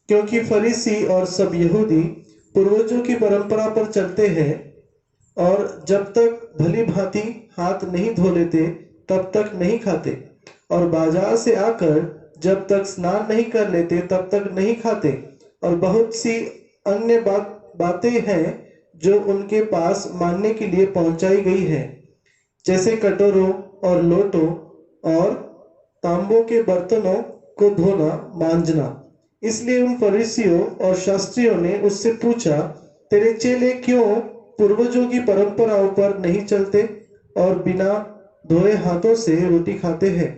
क्योंकि फरीसी और सब यहूदी पूर्वजों की परंपरा पर चलते हैं, और जब तक भली भांति हाथ नहीं धो लेते तब तक नहीं खाते, और बाजार से आकर जब तक स्नान नहीं कर लेते तब तक नहीं खाते। और बहुत सी अन्य बातें हैं जो उनके पास मानने के लिए पहुंचाई गई है, जैसे कटोरों और लोटों और तांबों के बर्तनों को धोना मांजना। इसलिए उन फरीसियों और शास्त्रियों ने उससे पूछा, तेरे चेले क्यों पूर्वजों की परंपराओं पर नहीं चलते और बिना धोए हाथों से रोटी खाते हैं?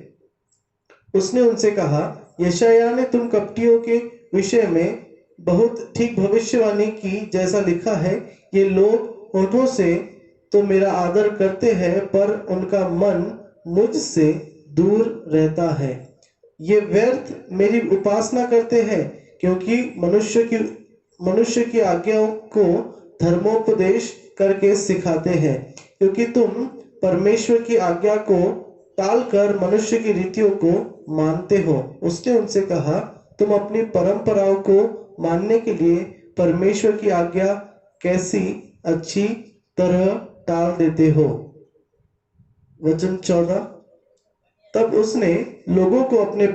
उसने उनसे कहा, यशायाह ने तुम कपटियों के विषय में बहुत ठीक भविष्यवाणी की, जैसा लिखा है, ये लोग होठों से तो मेरा आदर करते हैं पर उनका मन मुझसे दूर रहता है। ये व्यर्थ मेरी उपासना करते हैं, क्योंकि मनुष्य की आज्ञाओं को धर्मोपदेश करके सिखाते हैं, क्योंकि तुम परमेश्वर की आज्ञा को टालकर मनुष्य की रीतियों को मानते हो। उसने उनसे कहा, तुम अपनी परंपराओं को मानने के लिए परमेश्वर की आज्ञा कैसी अच्छी तरह टाल देते हो। वचन 14। तब उसने लोगों को अपने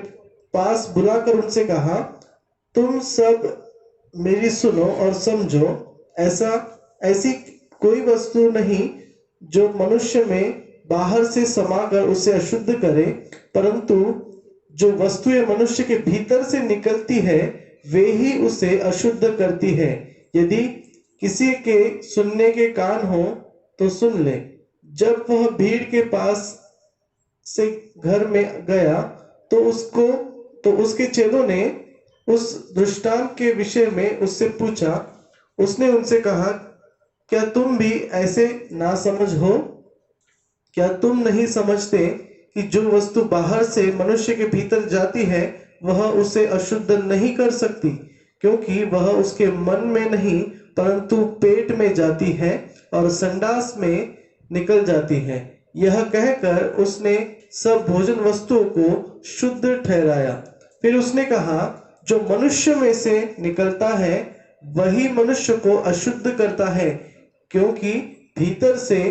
पास बुलाकर उनसे कहा, तुम सब मेरी सुनो और समझो, ऐसी कोई वस्तु नहीं जो मनुष्य में बाहर से समाकर उसे अशुद्ध करे, परंतु जो वस्तुएं मनुष्य के भीतर से निकलती है वे ही उसे अशुद्ध करती है। यदि किसी के सुनने के कान हो तो सुन ले। जब वह भीड़ के पास से घर में गया तो उसके चेलों ने उस दृष्टांत के विषय में उससे पूछा। उसने उनसे कहा, क्या तुम भी ऐसे नासमझ हो? क्या तुम नहीं समझते कि जो वस्तु बाहर से मनुष्य के भीतर जाती है वह उसे अशुद्ध नहीं कर सकती, क्योंकि वह उसके मन में नहीं परंतु पेट में जाती है और संडास में निकल जाती है। यह कहकर उसने सब भोजन वस्तुओं को शुद्ध ठहराया। फिर उसने कहा, जो मनुष्य में से निकलता है वही मनुष्य को अशुद्ध करता है, क्योंकि भीतर से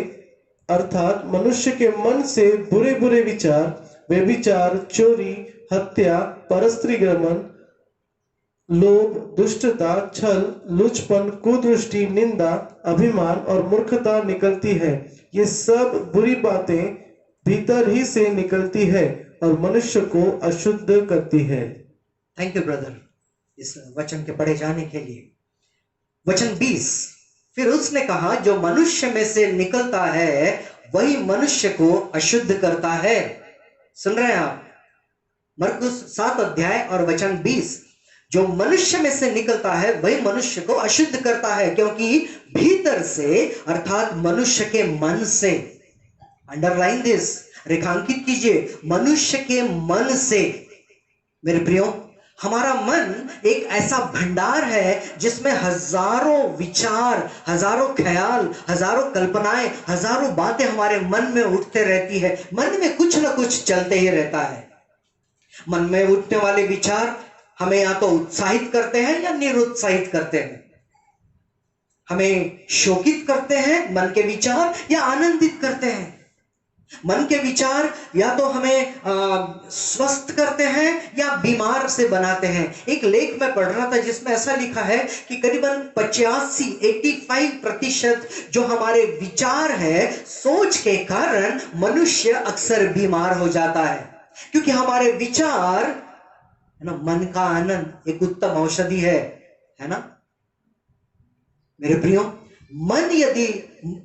अर्थात मनुष्य के मन से बुरे बुरे विचार, व्यभिचार, चोरी, हत्या, परस्त्री गमन, लोभ, दुष्टता, छल, लुचपन, कुदृष्टि, निंदा, अभिमान और मूर्खता निकलती है। ये सब बुरी बातें भीतर ही से निकलती है और मनुष्य को अशुद्ध करती है। थैंक यू ब्रदर इस वचन के पढ़े जाने के लिए। वचन 20, फिर उसने कहा, जो मनुष्य में से निकलता है वही मनुष्य को अशुद्ध करता है। सुन रहे हैं आप? मरकुस 7 अध्याय और वचन 20, जो मनुष्य में से निकलता है वही मनुष्य को अशुद्ध करता है, क्योंकि भीतर से अर्थात मनुष्य के मन से, अंडरलाइन दिस, रेखांकित कीजिए, मनुष्य के मन से। मेरे प्रियो, हमारा मन एक ऐसा भंडार है जिसमें हजारों विचार, हजारों ख्याल, हजारों कल्पनाएं, हजारों बातें हमारे मन में उठते रहती है। मन में कुछ ना कुछ चलते ही रहता है। मन में उठने वाले विचार हमें या तो उत्साहित करते हैं या निरुत्साहित करते हैं, हमें शोकित करते हैं मन के विचार या आनंदित करते हैं। मन के विचार या तो हमें स्वस्थ करते हैं या बीमार से बनाते हैं। एक लेख में पढ़ रहा था जिसमें ऐसा लिखा है कि करीबन 85% जो हमारे विचार है, सोच के कारण मनुष्य अक्सर बीमार हो जाता है, क्योंकि हमारे विचार है ना, मन का आनंद एक उत्तम औषधि है ना मेरे प्रियो। मन यदि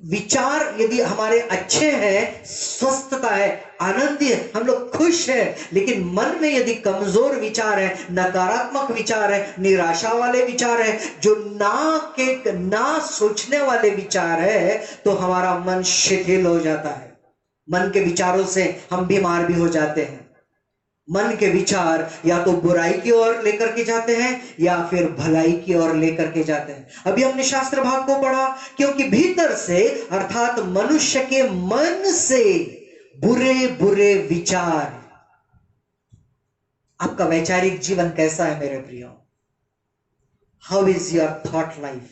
विचार यदि हमारे अच्छे हैं, स्वस्थता है, आनंद है, हम लोग खुश हैं, लेकिन मन में यदि कमजोर विचार है, नकारात्मक विचार है, निराशा वाले विचार है, जो ना सोचने वाले विचार है, तो हमारा मन शिथिल हो जाता है। मन के विचारों से हम बीमार भी हो जाते हैं। मन के विचार या तो बुराई की ओर लेकर के जाते हैं या फिर भलाई की ओर लेकर के जाते हैं। अभी हमने शास्त्र भाग को पढ़ा, क्योंकि भीतर से अर्थात मनुष्य के मन से बुरे बुरे विचार। आपका वैचारिक जीवन कैसा है मेरे प्रियो? How is your thought life?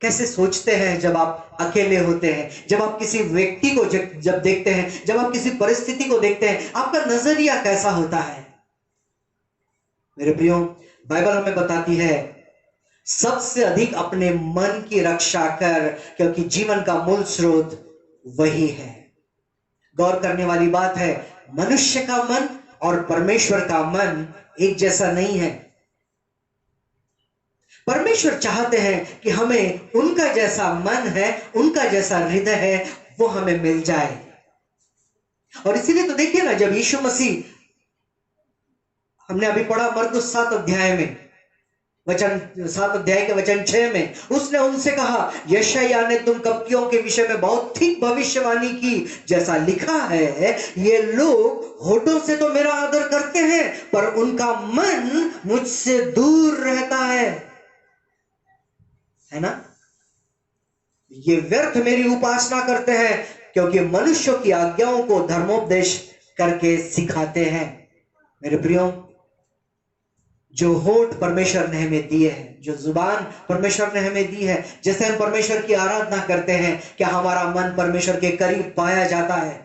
कैसे सोचते हैं जब आप अकेले होते हैं, जब आप किसी व्यक्ति को जब देखते हैं, जब आप किसी परिस्थिति को देखते हैं, आपका नजरिया कैसा होता है? मेरे प्रियो, बाइबल हमें बताती है, सबसे अधिक अपने मन की रक्षा कर, क्योंकि जीवन का मूल स्रोत वही है। गौर करने वाली बात है, मनुष्य का मन और परमेश्वर का मन एक जैसा नहीं है। परमेश्वर चाहते हैं कि हमें उनका जैसा मन है, उनका जैसा हृदय है, वो हमें मिल जाए। और इसीलिए तो देखिए ना, जब यीशु मसीह, हमने अभी पढ़ा मरकुस 7 अध्याय में, 7 अध्याय के वचन 6 में, उसने उनसे कहा, यशायाह ने तुम कप्तियों के विषय में बहुत ठीक भविष्यवाणी की, जैसा लिखा है, ये लोग होठों से तो मेरा आदर करते हैं पर उनका मन मुझसे दूर रहता है ना। ये व्यर्थ मेरी उपासना करते हैं, क्योंकि मनुष्यों की आज्ञाओं को धर्मोपदेश करके सिखाते हैं। मेरे प्रियो, जो होठ परमेश्वर ने हमें दिए हैं, जो जुबान परमेश्वर ने हमें दी है, जैसे हम परमेश्वर की आराधना करते हैं, क्या हमारा मन परमेश्वर के करीब पाया जाता है?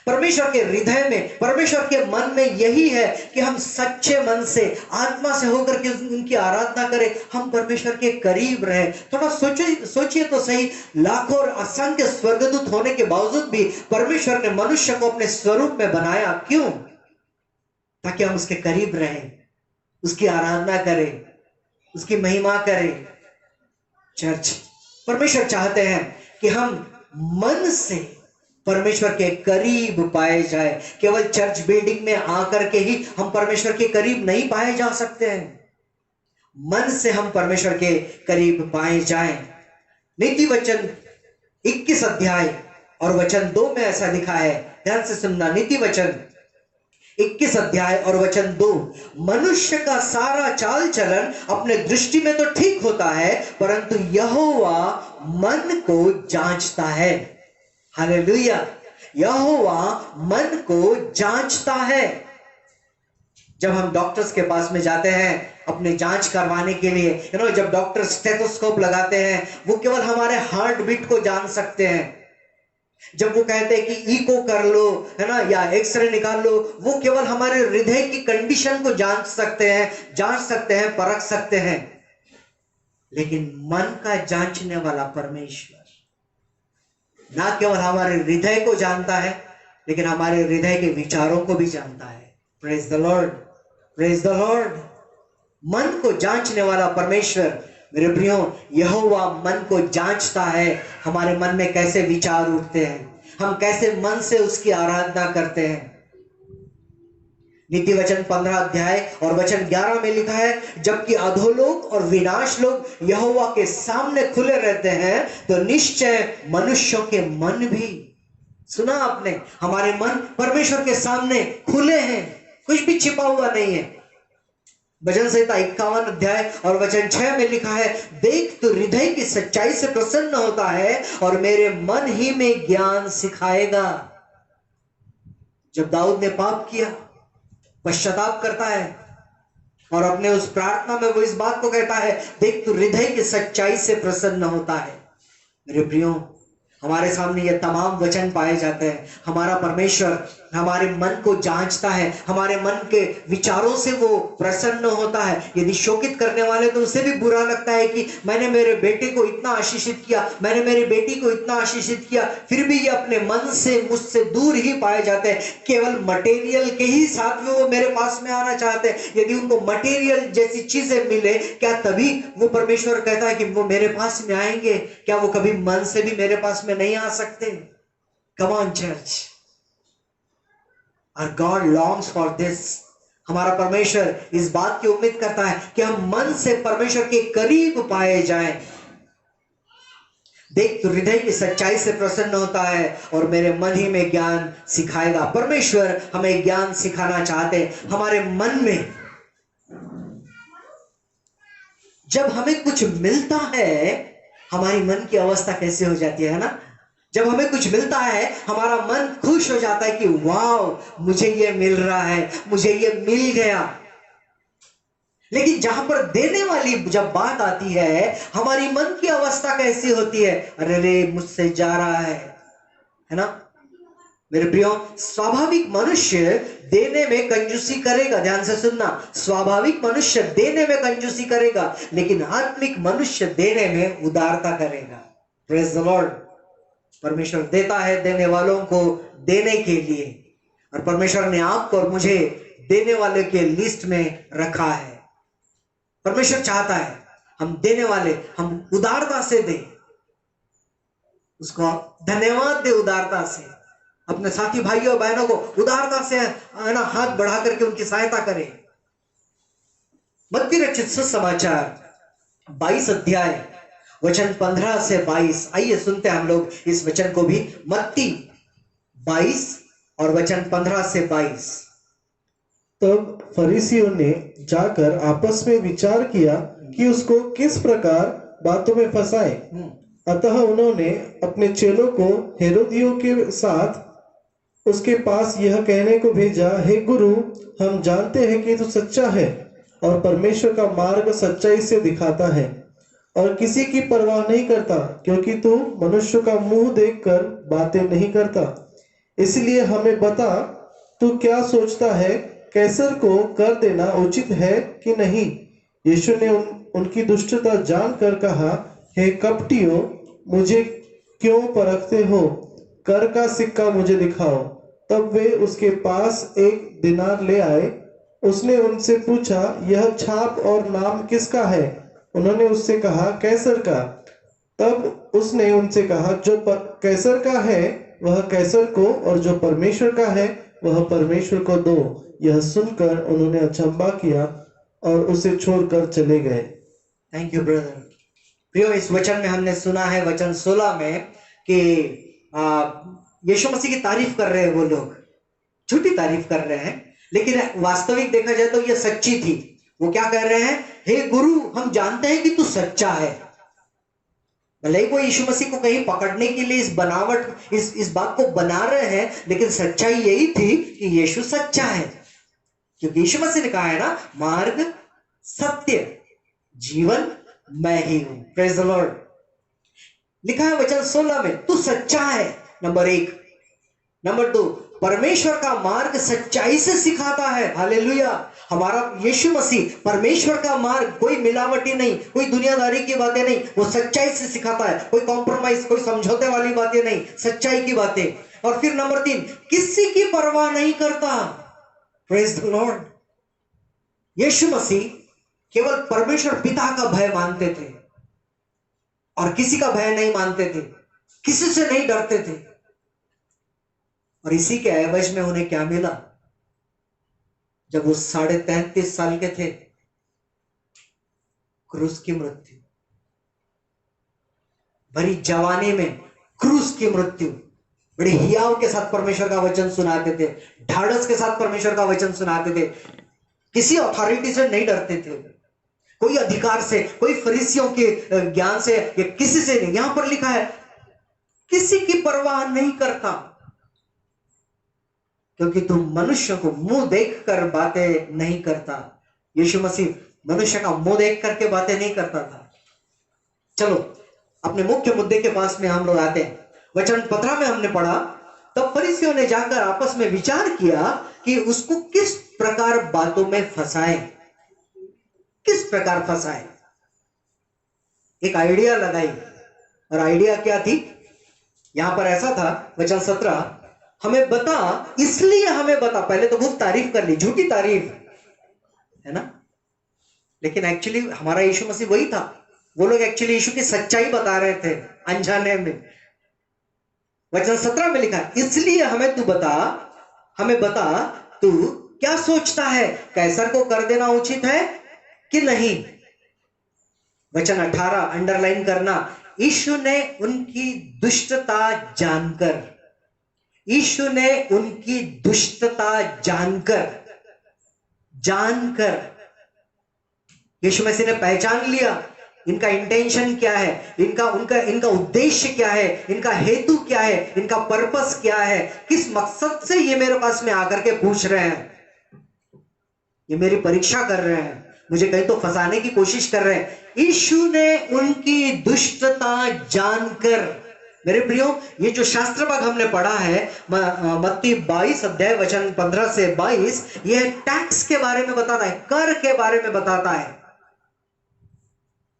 परमेश्वर के हृदय में, परमेश्वर के मन में यही है कि हम सच्चे मन से, आत्मा से होकर के उनकी आराधना करें, हम परमेश्वर के करीब रहे। थोड़ा सोचिए तो सही, लाखों और असंख्य स्वर्गदूत होने के बावजूद भी परमेश्वर ने मनुष्य को अपने स्वरूप में बनाया। क्यों? ताकि हम उसके करीब रहें, उसकी आराधना करें, उसकी महिमा करें। चर्च, परमेश्वर चाहते हैं कि हम मन से परमेश्वर के करीब पाए जाए। केवल चर्च बिल्डिंग में आकर के ही हम परमेश्वर के करीब नहीं पाए जा सकते हैं, मन से हम परमेश्वर के करीब पाए जाएं। नीति वचन 21 अध्याय और वचन 2 में ऐसा लिखा है, ध्यान से सुनना। नीति वचन 21 अध्याय और वचन 2, मनुष्य का सारा चाल चलन अपने दृष्टि में तो ठीक होता है, परंतु यहोवा मन को जांचता है। हालेलुया। यहोवा मन को जांचता है। जब हम डॉक्टर्स के पास में जाते हैं अपनी जांच करवाने के लिए, जब डॉक्टर स्टेथोस्कोप लगाते हैं, वो केवल हमारे हार्ट बीट को जान सकते हैं। जब वो कहते हैं कि इको कर लो, है ना, या एक्सरे निकाल लो, वो केवल हमारे हृदय की कंडीशन को जांच सकते हैं, परख सकते हैं। लेकिन मन का जांचने वाला परमेश्वर ना केवल हमारे हृदय को जानता है, लेकिन हमारे हृदय के विचारों को भी जानता है। Praise the Lord, praise the Lord. मन को जांचने वाला परमेश्वर, मेरे प्रियो, यहोवा मन को जांचता है। हमारे मन में कैसे विचार उठते हैं, हम कैसे मन से उसकी आराधना करते हैं। नीति वचन 15 अध्याय और वचन 11 में लिखा है, जबकि अधोलोक और विनाश लोक यहोवा के सामने खुले रहते हैं, तो निश्चय मनुष्यों के मन भी, सुना आपने, हमारे मन परमेश्वर के सामने खुले हैं, कुछ भी छिपा हुआ नहीं है। भजन संहिता 51 अध्याय और वचन 6 में लिखा है, देख तो हृदय की सच्चाई से प्रसन्न होता है और मेरे मन ही में ज्ञान सिखाएगा। जब दाऊद ने पाप किया, पश्चाताप करता है और अपने उस प्रार्थना में वो इस बात को कहता है, देख तू हृदय की सच्चाई से प्रसन्न होता है। मेरे प्रियो, हमारे सामने ये तमाम वचन पाए जाते हैं। हमारा परमेश्वर हमारे मन को जांचता है, हमारे मन के विचारों से वो प्रसन्न होता है। यदि शोकित करने वाले, तो उसे भी बुरा लगता है कि मैंने मेरे बेटे को इतना आशीषित किया, मैंने मेरी बेटी को इतना आशीषित किया, फिर भी ये अपने मन से मुझसे दूर ही पाए जाते हैं। केवल मटेरियल के ही साथ में वो मेरे पास में आना चाहते हैं। यदि उनको मटेरियल जैसी चीजें मिले, क्या तभी वो परमेश्वर कहता है कि वो मेरे पास में आएंगे? क्या वो कभी मन से भी मेरे पास में नहीं आ सकते? कम ऑन चर्च, और गॉड लॉन्ग्स फॉर दिस। हमारा परमेश्वर इस बात की उम्मीद करता है कि हम मन से परमेश्वर के करीब पाए जाएं। देख तो हृदय की सच्चाई से प्रसन्न होता है और मेरे मन ही में ज्ञान सिखाएगा। परमेश्वर हमें ज्ञान सिखाना चाहते हैं। हमारे मन में जब हमें कुछ मिलता है, हमारी मन की अवस्था कैसे हो जाती है ना? जब हमें कुछ मिलता है, हमारा मन खुश हो जाता है कि वाह, मुझे ये मिल रहा है, मुझे ये मिल गया। लेकिन जहां पर देने वाली जब बात आती है, हमारी मन की अवस्था कैसी होती है? अरे मुझसे जा रहा है ना? मेरे प्रियो, स्वाभाविक मनुष्य देने में कंजूसी करेगा। ध्यान से सुनना, स्वाभाविक मनुष्य देने में कंजूसी करेगा, लेकिन आत्मिक मनुष्य देने में उदारता करेगा। Praise the Lord. परमेश्वर देता है देने वालों को देने के लिए, और परमेश्वर ने आपको और मुझे देने वाले के लिस्ट में रखा है। परमेश्वर चाहता है हम देने वाले, हम उदारता से दें, उसको धन्यवाद दे, उदारता से अपने साथी भाइयों और बहनों को उदारता से ना हाथ बढ़ा करके उनकी सहायता करें। मत्ती रचित सुसमाचार 22 अध्याय वचन 15 से 22, आइए सुनते हैं हम लोग इस वचन को भी। मत्ती 22 और वचन 15 से 22। तब फरीसियों ने जाकर आपस में विचार किया कि उसको किस प्रकार बातों में फंसाए। अतः उन्होंने अपने चेलों को हेरोदियों के साथ उसके पास यह कहने को भेजा, हे गुरु, हम जानते हैं कि तू सच्चा है और परमेश्वर का मार्ग सच्चाई से दिखाता है और किसी की परवाह नहीं करता, क्योंकि तू मनुष्य का मुंह देखकर बातें नहीं करता। इसलिए हमें बता, तू क्या सोचता है, कैसर को कर देना उचित है कि नहीं? यीशु ने उनकी दुष्टता जानकर कहा, हे कपटियों, मुझे क्यों परखते हो? कर का सिक्का मुझे दिखाओ। तब वे उसके पास 1 दिनार ले आए। उसने उनसे पूछा, यह छाप और नाम किसका है? उन्होंने उससे कहा, कैसर का। तब उसने उनसे कहा, जो कैसर का है वह कैसर को और जो परमेश्वर का है वह परमेश्वर को दो। यह सुनकर उन्होंने अचंभा किया और उसे छोड़कर चले गए। Thank you brother. प्रियो, इस वचन में हमने सुना है वचन 16 में कि यीशु मसीह की तारीफ कर रहे हैं वो लोग, झूठी तारीफ कर रहे हैं, लेकिन वास्तविक देखा जाए तो ये सच्ची थी। वो क्या कह रहे हैं, हे गुरु हम जानते हैं कि तू सच्चा है। भले ही वो यीशु मसीह को कहीं पकड़ने के लिए इस बनावट इस बात को बना रहे हैं, लेकिन सच्चाई यही थी कि यीशु सच्चा है, क्योंकि यीशु मसीह ने कहा है ना, मार्ग सत्य जीवन मैं ही हूं। Praise the Lord. लिखा है वचन 16 में, तू सच्चा है, नंबर 1। नंबर 2, परमेश्वर का मार्ग सच्चाई से सिखाता है। हालेलुया। हमारा यीशु मसीह परमेश्वर का मार्ग, कोई मिलावटी नहीं, कोई दुनियादारी की बातें नहीं, वो सच्चाई से सिखाता है। कोई कॉम्प्रोमाइज, कोई समझौते वाली बातें नहीं, सच्चाई की बातें। और फिर नंबर 3, किसी की परवाह नहीं करता। Praise the Lord. Yeshu Masih केवल परमेश्वर पिता का भय मानते थे और किसी का भय नहीं मानते थे, किसी से नहीं डरते थे। और इसी के एवज में उन्हें क्या मिला? जब वो 33.5 साल के थे, क्रूस की मृत्यु। भरी जवानी में क्रूस की मृत्यु। बड़े हियाव के साथ परमेश्वर का वचन सुनाते थे, ढाढ़स के साथ परमेश्वर का वचन सुनाते थे, किसी अथॉरिटी से नहीं डरते थे, कोई अधिकार से, कोई फरीसियों के ज्ञान से या किसी से नहीं। यहां पर लिखा है किसी की परवाह नहीं करता, क्योंकि तुम मनुष्य को मुंह देखकर बातें नहीं करता। यीशु मसीह मनुष्य का मुंह देख करके बातें नहीं करता था। चलो अपने मुख्य मुद्दे के पास में हम लोग आते हैं। वचन 15 में हमने पढ़ा, तब फरीसियों ने जाकर आपस में विचार किया कि उसको किस प्रकार बातों में फंसाए, किस प्रकार फंसाए। एक आइडिया लगाई, और आइडिया क्या थी? यहां पर ऐसा था, वचन 17, हमें बता, इसलिए हमें बता। पहले तो खूब तारीफ कर ली, झूठी तारीफ है ना, लेकिन एक्चुअली हमारा यीशु मसीह वही था। वो लोग एक्चुअली यीशु की सच्चाई बता रहे थे अनजाने में। वचन 17 में लिखा, इसलिए हमें तू बता, हमें बता तू क्या सोचता है, कैसर को कर देना उचित है कि नहीं। वचन 18 अंडरलाइन करना, यीशु ने उनकी दुष्टता जानकर, यीशु ने उनकी दुष्टता जानकर यीशु मसीह ने पहचान लिया इनका इंटेंशन क्या है, इनका उद्देश्य क्या है, इनका हेतु क्या है, इनका पर्पस क्या है, किस मकसद से ये मेरे पास में आकर के पूछ रहे हैं, ये मेरी परीक्षा कर रहे हैं, मुझे कहीं तो फंसाने की कोशिश कर रहे हैं। यीशु ने उनकी दुष्टता जानकर। मेरे प्रियो, ये जो शास्त्र भाग हमने पढ़ा है, मत्ती 22 अध्याय वचन 15 से 22, यह टैक्स के बारे में बताता है, कर के बारे में बताता है।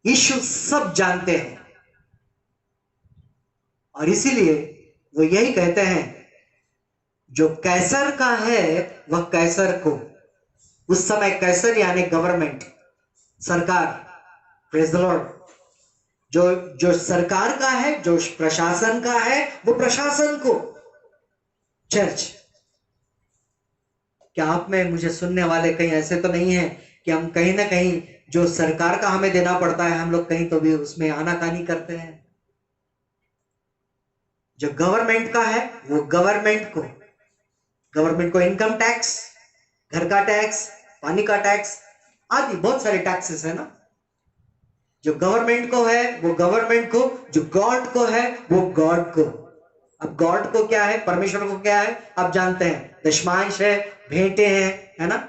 यीशु सब जानते हैं, और इसीलिए वो यही कहते हैं, जो कैसर का है वह कैसर को। उस समय कैसर यानी गवर्नमेंट, सरकार, प्रेज द लॉर्ड। जो सरकार का है, जो प्रशासन का है, वो प्रशासन को। चर्च, क्या आप में मुझे सुनने वाले कहीं ऐसे तो नहीं है कि हम कहीं ना कहीं जो सरकार का हमें देना पड़ता है, हम लोग कहीं तो भी उसमें आनाकानी करते हैं। जो गवर्नमेंट का है वो गवर्नमेंट को इनकम टैक्स, घर का टैक्स, पानी का टैक्स आदि बहुत सारे टैक्सेस है ना। जो गवर्नमेंट को है वो गवर्नमेंट को, जो गॉड को है वो गॉड को। अब गॉड को क्या है, परमेश्वर को क्या है, आप जानते हैं, दशमांश है, भेंटे हैं, है ना।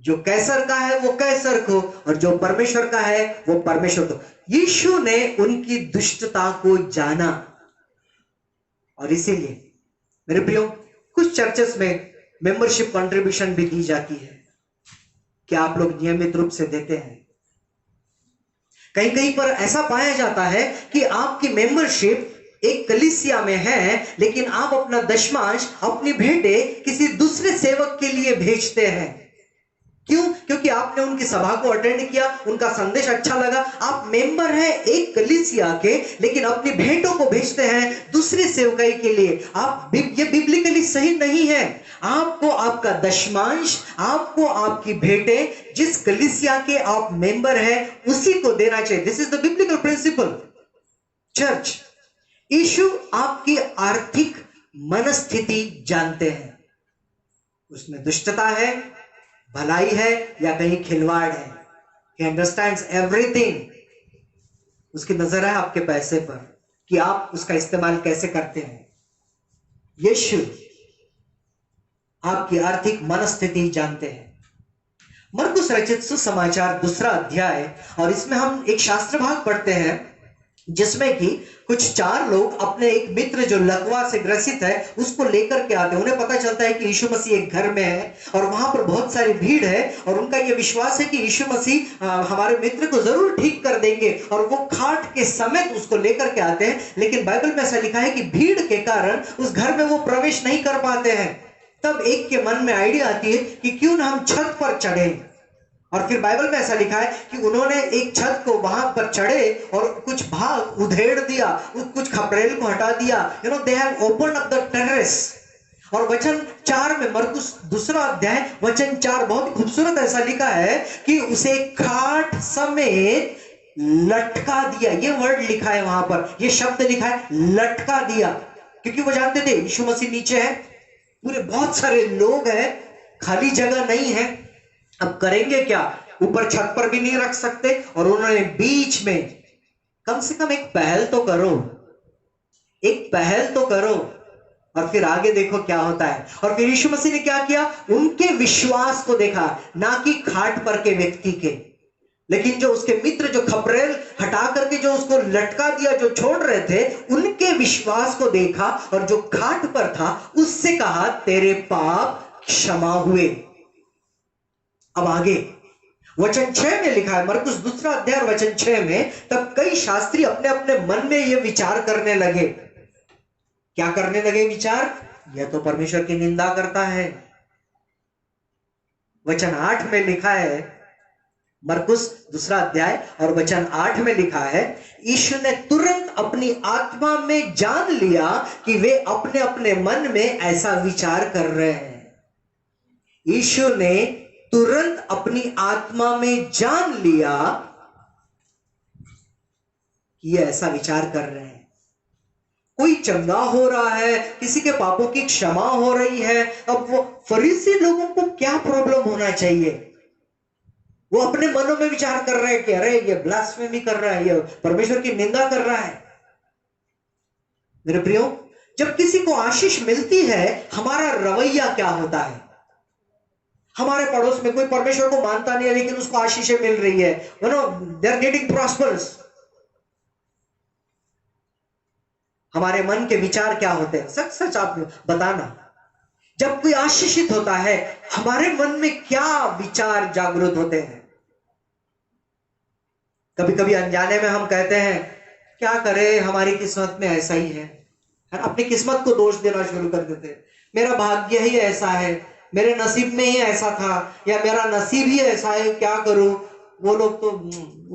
जो कैसर का है वो कैसर को, और जो परमेश्वर का है वो परमेश्वर को। यीशु ने उनकी दुष्टता को जाना, और इसीलिए मेरे प्रियो, कुछ चर्चेस में मेंबरशिप कंट्रीब्यूशन भी दी जाती है। क्या आप लोग नियमित रूप से देते हैं? कहीं कहीं पर ऐसा पाया जाता है कि आपकी मेंबरशिप एक कलीसिया में है, लेकिन आप अपना दशमांश, अपनी भेंटें किसी दूसरे सेवक के लिए भेजते हैं। क्यों? क्योंकि आपने उनकी सभा को अटेंड किया, उनका संदेश अच्छा लगा। आप मेंबर हैं एक कलीसिया के, लेकिन अपनी भेंटों को भेजते हैं दूसरी सेवकाई के लिए। ये बिब्लिकली सही नहीं है। आपको आपका दशमांश, आपको आपकी भेंटें जिस कलीसिया के आप मेंबर हैं उसी को देना चाहिए। This is the biblical principle. Church, यीशु आपकी आर्थिक मनस्थिति जानते हैं। उसमें दुष्टता है, भलाई है या कहीं खिलवाड़ है। He understands everything। उसकी नजर है आपके पैसे पर कि आप उसका इस्तेमाल कैसे करते हैं। यीशु आपकी आर्थिक मनस्थिति जानते हैं। मरकुस रचित सुसमाचार 2 अध्याय, और इसमें हम एक शास्त्र भाग पढ़ते हैं जिसमें कि कुछ 4 लोग अपने एक मित्र जो लकवा से ग्रसित है उसको लेकर के आते हैं। उन्हें पता चलता है कि यीशु मसीह एक घर में है और वहां पर बहुत सारी भीड़ है, और उनका यह विश्वास है कि यीशु मसीह हमारे मित्र को जरूर ठीक कर देंगे, और वो खाट के समेत उसको लेकर के आते हैं। लेकिन बाइबल में ऐसा लिखा है कि भीड़ के कारण उस घर में वो प्रवेश नहीं कर पाते हैं। तब एक के मन में आइडिया आती है कि क्यों ना हम छत पर चढ़े, और फिर बाइबल में ऐसा लिखा है कि उन्होंने एक छत को वहां पर चढ़े और कुछ भाग उधेड़ दिया, कुछ खपरेल को हटा दिया। They have opened up the terrace. और वचन 4 में, मरकुस 2 अध्याय वचन 4 बहुत खूबसूरत ऐसा लिखा है कि उसे खाट समेत लटका दिया। ये वर्ड लिखा है वहां पर, ये शब्द लिखा है लटका दिया, क्योंकि वो जानते थे यीशु मसीह नीचे है, पूरे बहुत सारे लोग हैं, खाली जगह नहीं है। अब करेंगे क्या? ऊपर छत पर भी नहीं रख सकते, और उन्होंने बीच में, कम से कम एक पहल तो करो, एक पहल तो करो, और फिर आगे देखो क्या होता है। और फिर यीशु मसीह ने क्या किया? उनके विश्वास को देखा, ना कि खाट पर के व्यक्ति के, लेकिन जो उसके मित्र जो खपरेल हटा करके जो उसको लटका दिया, जो छोड़ रहे थे, उनके विश्वास को देखा, और जो खाट पर था उससे कहा तेरे पाप क्षमा हुए। अब आगे वचन 6 में लिखा है, मरकुस 2 अध्याय वचन 6 में, तब कई शास्त्री अपने अपने मन में यह विचार करने लगे। क्या करने लगे विचार? यह तो परमेश्वर की निंदा करता है। वचन 8 में लिखा है, मरकुस 2 अध्याय और वचन 8 में लिखा है, यीशु ने तुरंत अपनी आत्मा में जान लिया कि वे अपने अपने मन में ऐसा विचार कर रहे हैं। यीशु ने तुरंत अपनी आत्मा में जान लिया कि ये ऐसा विचार कर रहे हैं। कोई चंगा हो रहा है, किसी के पापों की क्षमा हो रही है। अब वो फरीसी लोगों को क्या प्रॉब्लम होना चाहिए? वो अपने मनों में विचार कर रहे हैं कि अरे ये ब्लास्फेमी कर रहा है, ये परमेश्वर की निंदा कर रहा है। मेरे प्रियो, जब किसी को आशीष मिलती है, हमारा रवैया क्या होता है? हमारे पड़ोस में कोई परमेश्वर को मानता नहीं है, लेकिन उसको आशीषें मिल रही है, दे आर गेटिंग प्रॉस्पर्स। हमारे मन के विचार क्या होते हैं? सच सच आप बताना। जब कोई आशीषित होता है, हमारे मन में क्या विचार जागृत होते हैं? कभी कभी अनजाने में हम कहते हैं क्या करें, हमारी किस्मत में ऐसा ही है। अपनी किस्मत को दोष देना शुरू कर देते हैं। मेरा भाग्य ही ऐसा है, मेरे नसीब में ही ऐसा था, या मेरा नसीब ही ऐसा है, क्या करूं? वो लोग तो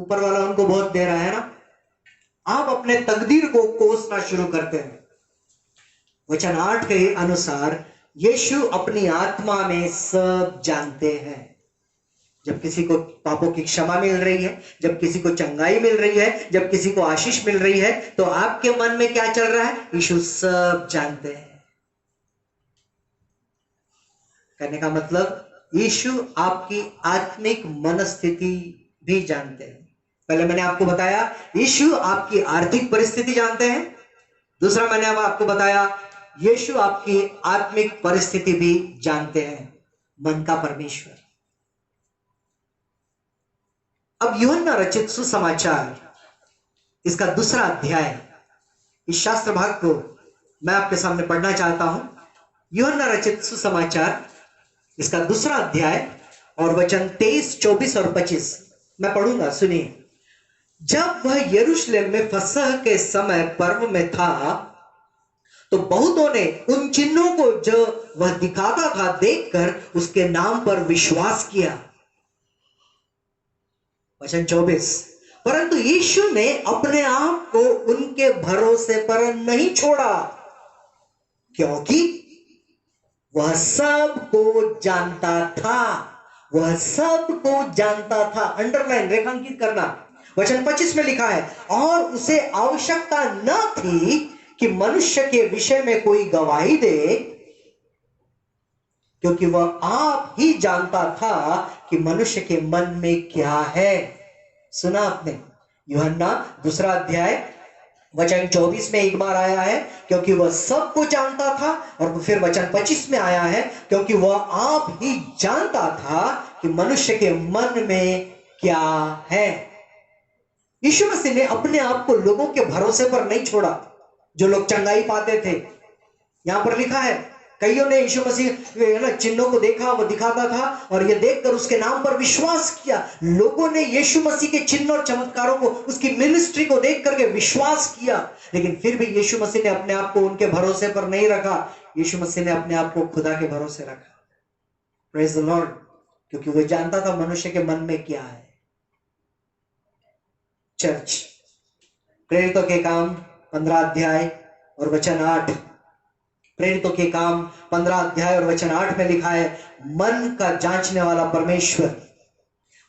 ऊपर वाला उनको बहुत दे रहा है ना। आप अपने तकदीर को कोसना शुरू करते हैं। वचन 8 के अनुसार यीशु अपनी आत्मा में सब जानते हैं। जब किसी को पापों की क्षमा मिल रही है, जब किसी को चंगाई मिल रही है, जब किसी को आशीष मिल रही है, तो आपके मन में क्या चल रहा है? यीशु सब जानते हैं। कहने का मतलब, यीशु आपकी आत्मिक मनस्थिति भी जानते हैं। पहले मैंने आपको बताया यीशु आपकी आर्थिक परिस्थिति जानते हैं। दूसरा मैंने अब आपको बताया यीशु आपकी आत्मिक परिस्थिति भी जानते हैं, मन का परमेश्वर। अब यूहन्ना रचित सुसमाचार इसका 2 अध्याय, इस शास्त्र भाग को मैं आपके सामने पढ़ना चाहता हूं। यूहन्ना रचित सुसमाचार इसका 2 अध्याय और वचन 23, 24 और 25 मैं पढ़ूंगा, सुनिए। जब वह यरूशलेम में फसह के समय पर्व में था, तो बहुतों ने उन चिन्हों को जो वह दिखाता था देखकर उसके नाम पर विश्वास किया। वचन 24, परंतु यीशु ने अपने आप को उनके भरोसे पर नहीं छोड़ा, क्योंकि वह सबको जानता था। वह सबको जानता था। अंडरलाइन, रेखांकित करना। वचन 25 में लिखा है, और उसे आवश्यकता न थी कि मनुष्य के विषय में कोई गवाही दे, क्योंकि वह आप ही जानता था कि मनुष्य के मन में क्या है। सुना आपने? यूहन्ना 2 अध्याय वचन 24 में एक बार आया है, क्योंकि वह सबको जानता था, और फिर वचन 25 में आया है, क्योंकि वह आप ही जानता था कि मनुष्य के मन में क्या है। यीशु मसीह ने अपने आप को लोगों के भरोसे पर नहीं छोड़ा जो लोग चंगाई पाते थे। यहां पर लिखा है, कईयों ने यीशु मसीह चिन्हों को देखा, वो दिखाता था, और ये देखकर उसके नाम पर विश्वास किया। लोगों ने यीशु मसीह के चिन्ह और चमत्कारों को, उसकी मिनिस्ट्री को देख करके विश्वास किया, लेकिन फिर भी यीशु मसीह ने अपने आप को उनके भरोसे पर नहीं रखा। यीशु मसीह ने अपने आप को खुदा के भरोसे रखा। Praise the Lord. क्योंकि वो जानता था मनुष्य के मन में क्या है। चर्च, प्रेरितों के काम 15 अध्याय और वचन 8, प्रेरितों के काम 15 अध्याय और वचन 8 में लिखा है, मन का जांचने वाला परमेश्वर,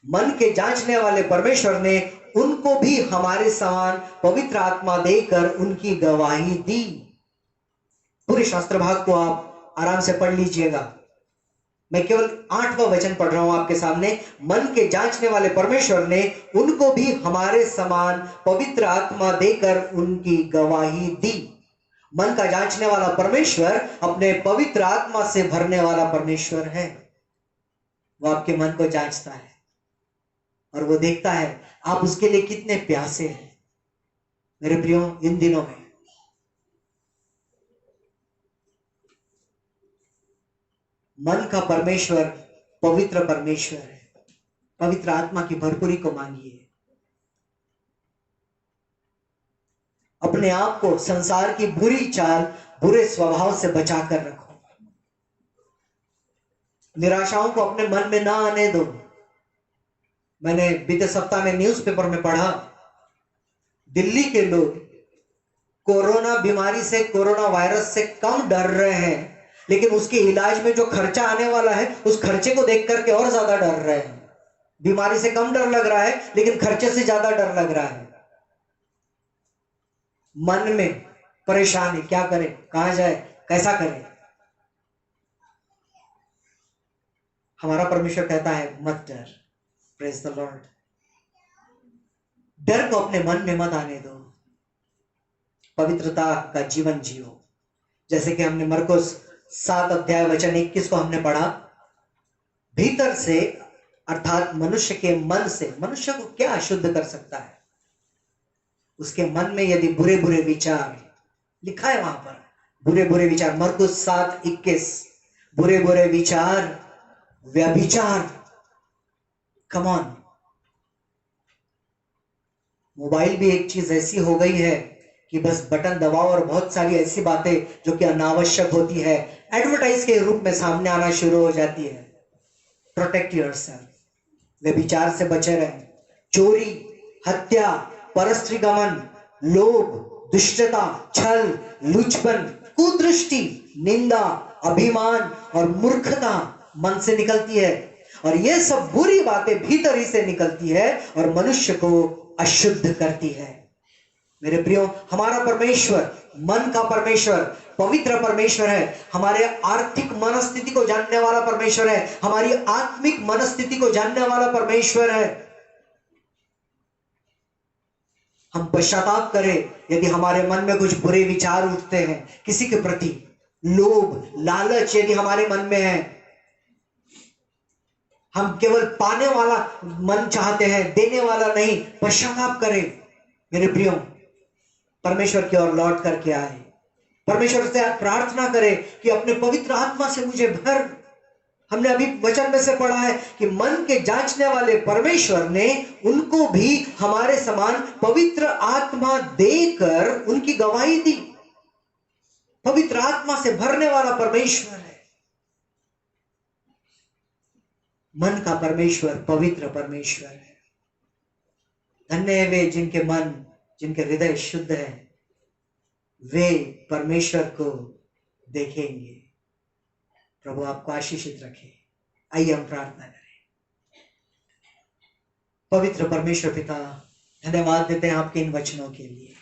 मन के जांचने वाले परमेश्वर ने उनको भी हमारे समान पवित्र आत्मा देकर उनकी गवाही दी। पूरे शास्त्र भाग को आप आराम से पढ़ लीजिएगा। मैं केवल 8वां वचन पढ़ रहा हूं आपके सामने। मन के जांचने वाले परमेश्वर ने उनको भी हमारे समान पवित्र आत्मा देकर उनकी गवाही दी। मन का जांचने वाला परमेश्वर अपने पवित्र आत्मा से भरने वाला परमेश्वर है। वो आपके मन को जांचता है और वो देखता है आप उसके लिए कितने प्यासे हैं। मेरे प्रियो, इन दिनों में मन का परमेश्वर पवित्र परमेश्वर है। पवित्र आत्मा की भरपूरी को मांगिए। अपने आप को संसार की बुरी चाल, बुरे स्वभाव से बचाकर रखो। निराशाओं को अपने मन में ना आने दो। मैंने बीते सप्ताह में न्यूज़पेपर में पढ़ा, दिल्ली के लोग कोरोना बीमारी से, कोरोना वायरस से कम डर रहे हैं, लेकिन उसके इलाज में जो खर्चा आने वाला है उस खर्चे को देख करके और ज्यादा डर रहे हैं। बीमारी से कम डर लग रहा है, लेकिन खर्चे से ज्यादा डर लग रहा है। मन में परेशानी, क्या करें, कहां जाए, कैसा करें। हमारा परमेश्वर कहता है मत डर। Praise the Lord. डर को अपने मन में मत आने दो। पवित्रता का जीवन जियो। जैसे कि हमने मरकुस 7 अध्याय वचन 21 को हमने पढ़ा, भीतर से अर्थात मनुष्य के मन से, मनुष्य को क्या अशुद्ध कर सकता है? उसके मन में यदि बुरे बुरे विचार, लिखा है वहां पर बुरे बुरे विचार, मरकुस 7:21, बुरे बुरे विचार, व्यभिचार। Come on. मोबाइल भी एक चीज ऐसी हो गई है कि बस बटन दबाओ और बहुत सारी ऐसी बातें जो कि अनावश्यक होती है एडवर्टाइज के रूप में सामने आना शुरू हो जाती है। Protect yourself. व्यभिचार से बचे रहें। चोरी, हत्या, परस्त्रीगमन, लोभ, दुष्टता, छल, लुचपन, कुदृष्टि, निंदा, अभिमान और मूर्खता मन से निकलती है, और ये सब बुरी बातें भीतर ही से निकलती है और मनुष्य को अशुद्ध करती है। मेरे प्रियो, हमारा परमेश्वर मन का परमेश्वर पवित्र परमेश्वर है। हमारे आर्थिक मनस्थिति को जानने वाला परमेश्वर है। हमारी आत्मिक मनस्थिति को जानने वाला परमेश्वर है। हम पश्चाताप करें यदि हमारे मन में कुछ बुरे विचार उठते हैं किसी के प्रति, लोभ, लालच यदि हमारे मन में है, हम केवल पाने वाला मन चाहते हैं, देने वाला नहीं, पश्चाताप करें। मेरे प्रियो, परमेश्वर की ओर लौट करके आए। परमेश्वर से प्रार्थना करें कि अपने पवित्र आत्मा से मुझे भर। हमने अभी वचन में से पढ़ा है कि मन के जांचने वाले परमेश्वर ने उनको भी हमारे समान पवित्र आत्मा देकर उनकी गवाही दी। पवित्र आत्मा से भरने वाला परमेश्वर है। मन का परमेश्वर पवित्र परमेश्वर है। धन्य है वे जिनके मन, जिनके हृदय शुद्ध है, वे परमेश्वर को देखेंगे। प्रभु आपको आशीषित रखे। आइए हम प्रार्थना करें। पवित्र परमेश्वर पिता, धन्यवाद देते हैं आपके इन वचनों के लिए।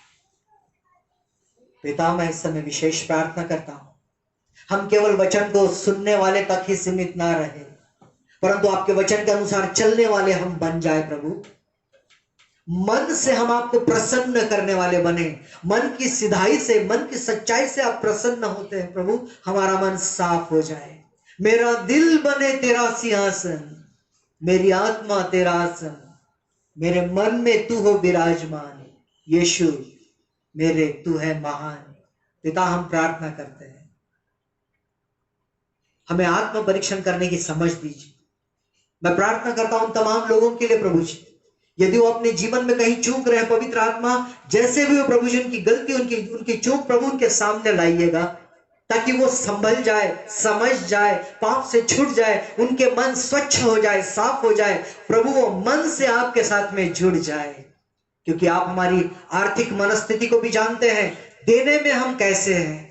पिता, मैं इस समय विशेष प्रार्थना करता हूं, हम केवल वचन को सुनने वाले तक ही सीमित ना रहे, परंतु आपके वचन के अनुसार चलने वाले हम बन जाए। प्रभु, मन से हम आपको प्रसन्न करने वाले बने। मन की सिधाई से, मन की सच्चाई से आप प्रसन्न होते हैं। प्रभु, हमारा मन साफ हो जाए। मेरा दिल बने तेरा सिंहासन, मेरी आत्मा तेरा आसन, मेरे मन में तू हो विराजमान। यीशु मेरे तू है महान। पिता, हम प्रार्थना करते हैं, हमें आत्म परीक्षण करने की समझ दीजिए। मैं प्रार्थना करता हूं तमाम लोगों के लिए प्रभु जी, यदि वो अपने जीवन में कहीं चूक रहे, पवित्र आत्मा जैसे भी हो प्रभु जी, उनकी गलती, उनकी चूक प्रभु उनके सामने लाइएगा, ताकि वो संभल जाए, समझ जाए, पाप से छूट जाए, उनके मन स्वच्छ हो जाए, साफ हो जाए। प्रभु, वो मन से आपके साथ में जुड़ जाए, क्योंकि आप हमारी आर्थिक मनस्थिति को भी जानते हैं, देने में हम कैसे हैं।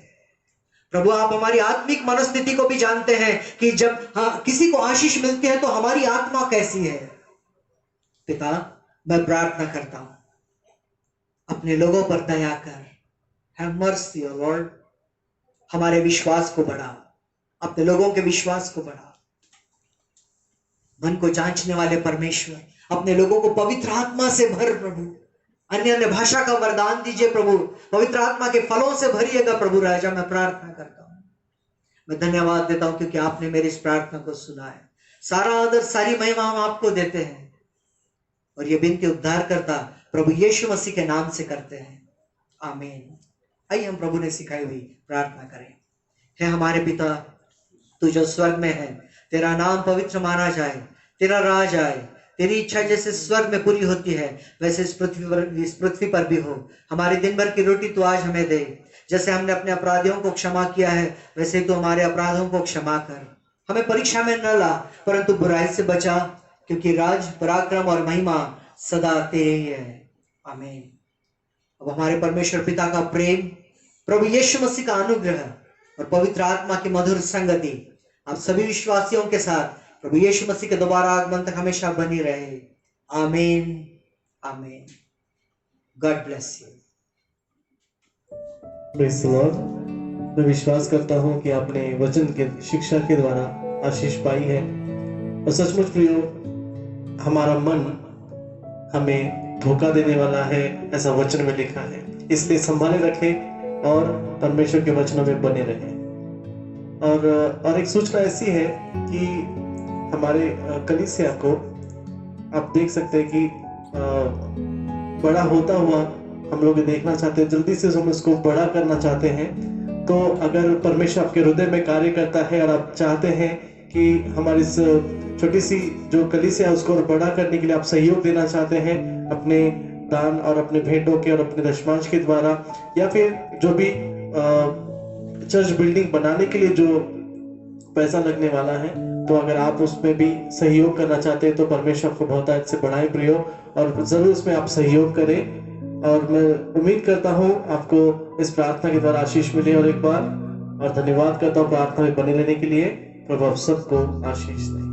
प्रभु, आप हमारी आत्मिक मनस्थिति को भी जानते हैं कि जब किसी को आशीष मिलती है तो हमारी आत्मा कैसी है। पिता, मैं प्रार्थना करता हूं, अपने लोगों पर दया कर। हैव मर्सी ओ लॉर्ड, हमारे विश्वास को बढ़ा, अपने लोगों के विश्वास को बढ़ा। मन को जांचने वाले परमेश्वर, अपने लोगों को पवित्र आत्मा से भर। प्रभु, अन्य भाषा का वरदान दीजिए। प्रभु, पवित्र आत्मा के फलों से भरिएगा। प्रभु राजा, मैं प्रार्थना करता हूं, मैं धन्यवाद देता हूं क्योंकि आपने मेरी इस प्रार्थना को सुना है। सारा आदर, सारी महिमा हम आपको देते हैं, और ये विनती उद्धार करता प्रभु यीशु मसीह के नाम से करते हैं, आमीन। आइए हम प्रभु ने सिखाई हुई प्रार्थना करें। हे हमारे पिता, तू जो स्वर्ग में है, तेरा नाम पवित्र माना जाए, तेरा राज आए, तेरी इच्छा जैसे स्वर्ग में पूरी होती है वैसे इस पृथ्वी पर भी हो। हमारी दिन भर की रोटी तू आज हमें दे। जैसे हमने अपने अपराधियों को क्षमा किया है, वैसे तू हमारे अपराधों को क्षमा कर। हमें परीक्षा में न ला, परंतु बुराई से बचा, क्योंकि राज, पराक्रम और महिमा सदा तेरे ही है, आमीन। अब हमारे परमेश्वर पिता का प्रेम, प्रभु यीशु मसीह का अनुग्रह और पवित्र आत्मा की मधुर संगति आप सभी विश्वासियों के साथ प्रभु यीशु मसीह के दोबारा आगमन तक हमेशा बनी रहे, आमीन, आमीन। God bless you. Praise the Lord. मैं विश्वास करता हूं कि आपने वचन के शिक्षा के द्वारा आशीष पाई है, और सचमुच प्रियो, हमारा मन हमें धोखा देने वाला है, ऐसा वचन में लिखा है। इसलिए संभाले रखें और परमेश्वर के वचनों में बने रहें। और एक सूचना ऐसी है कि हमारे कलीसिया को आप देख सकते हैं कि बड़ा होता हुआ हम लोग देखना चाहते हैं, जल्दी से हम इसको बड़ा करना चाहते हैं। तो अगर परमेश्वर आपके हृदय में कार्य करता है और आप चाहते हैं कि हमारी इस छोटी सी जो कलीसिया है उसको बड़ा करने के लिए आप सहयोग देना चाहते हैं, अपने दान और अपने भेंटों के और अपने दशमांश के द्वारा, या फिर जो भी चर्च बिल्डिंग बनाने के लिए जो पैसा लगने वाला है, तो अगर आप उसमें भी सहयोग करना चाहते हैं तो परमेश्वर आपको बहुत अच्छे बढ़ाए प्रियो, और जरूर उसमें आप सहयोग करें। और मैं उम्मीद करता हूं आपको इस प्रार्थना के द्वारा आशीष मिले। और एक बार और धन्यवाद करता हूं प्रार्थना में बने रहने के लिए। प्रभु आप सबको आशीष दे।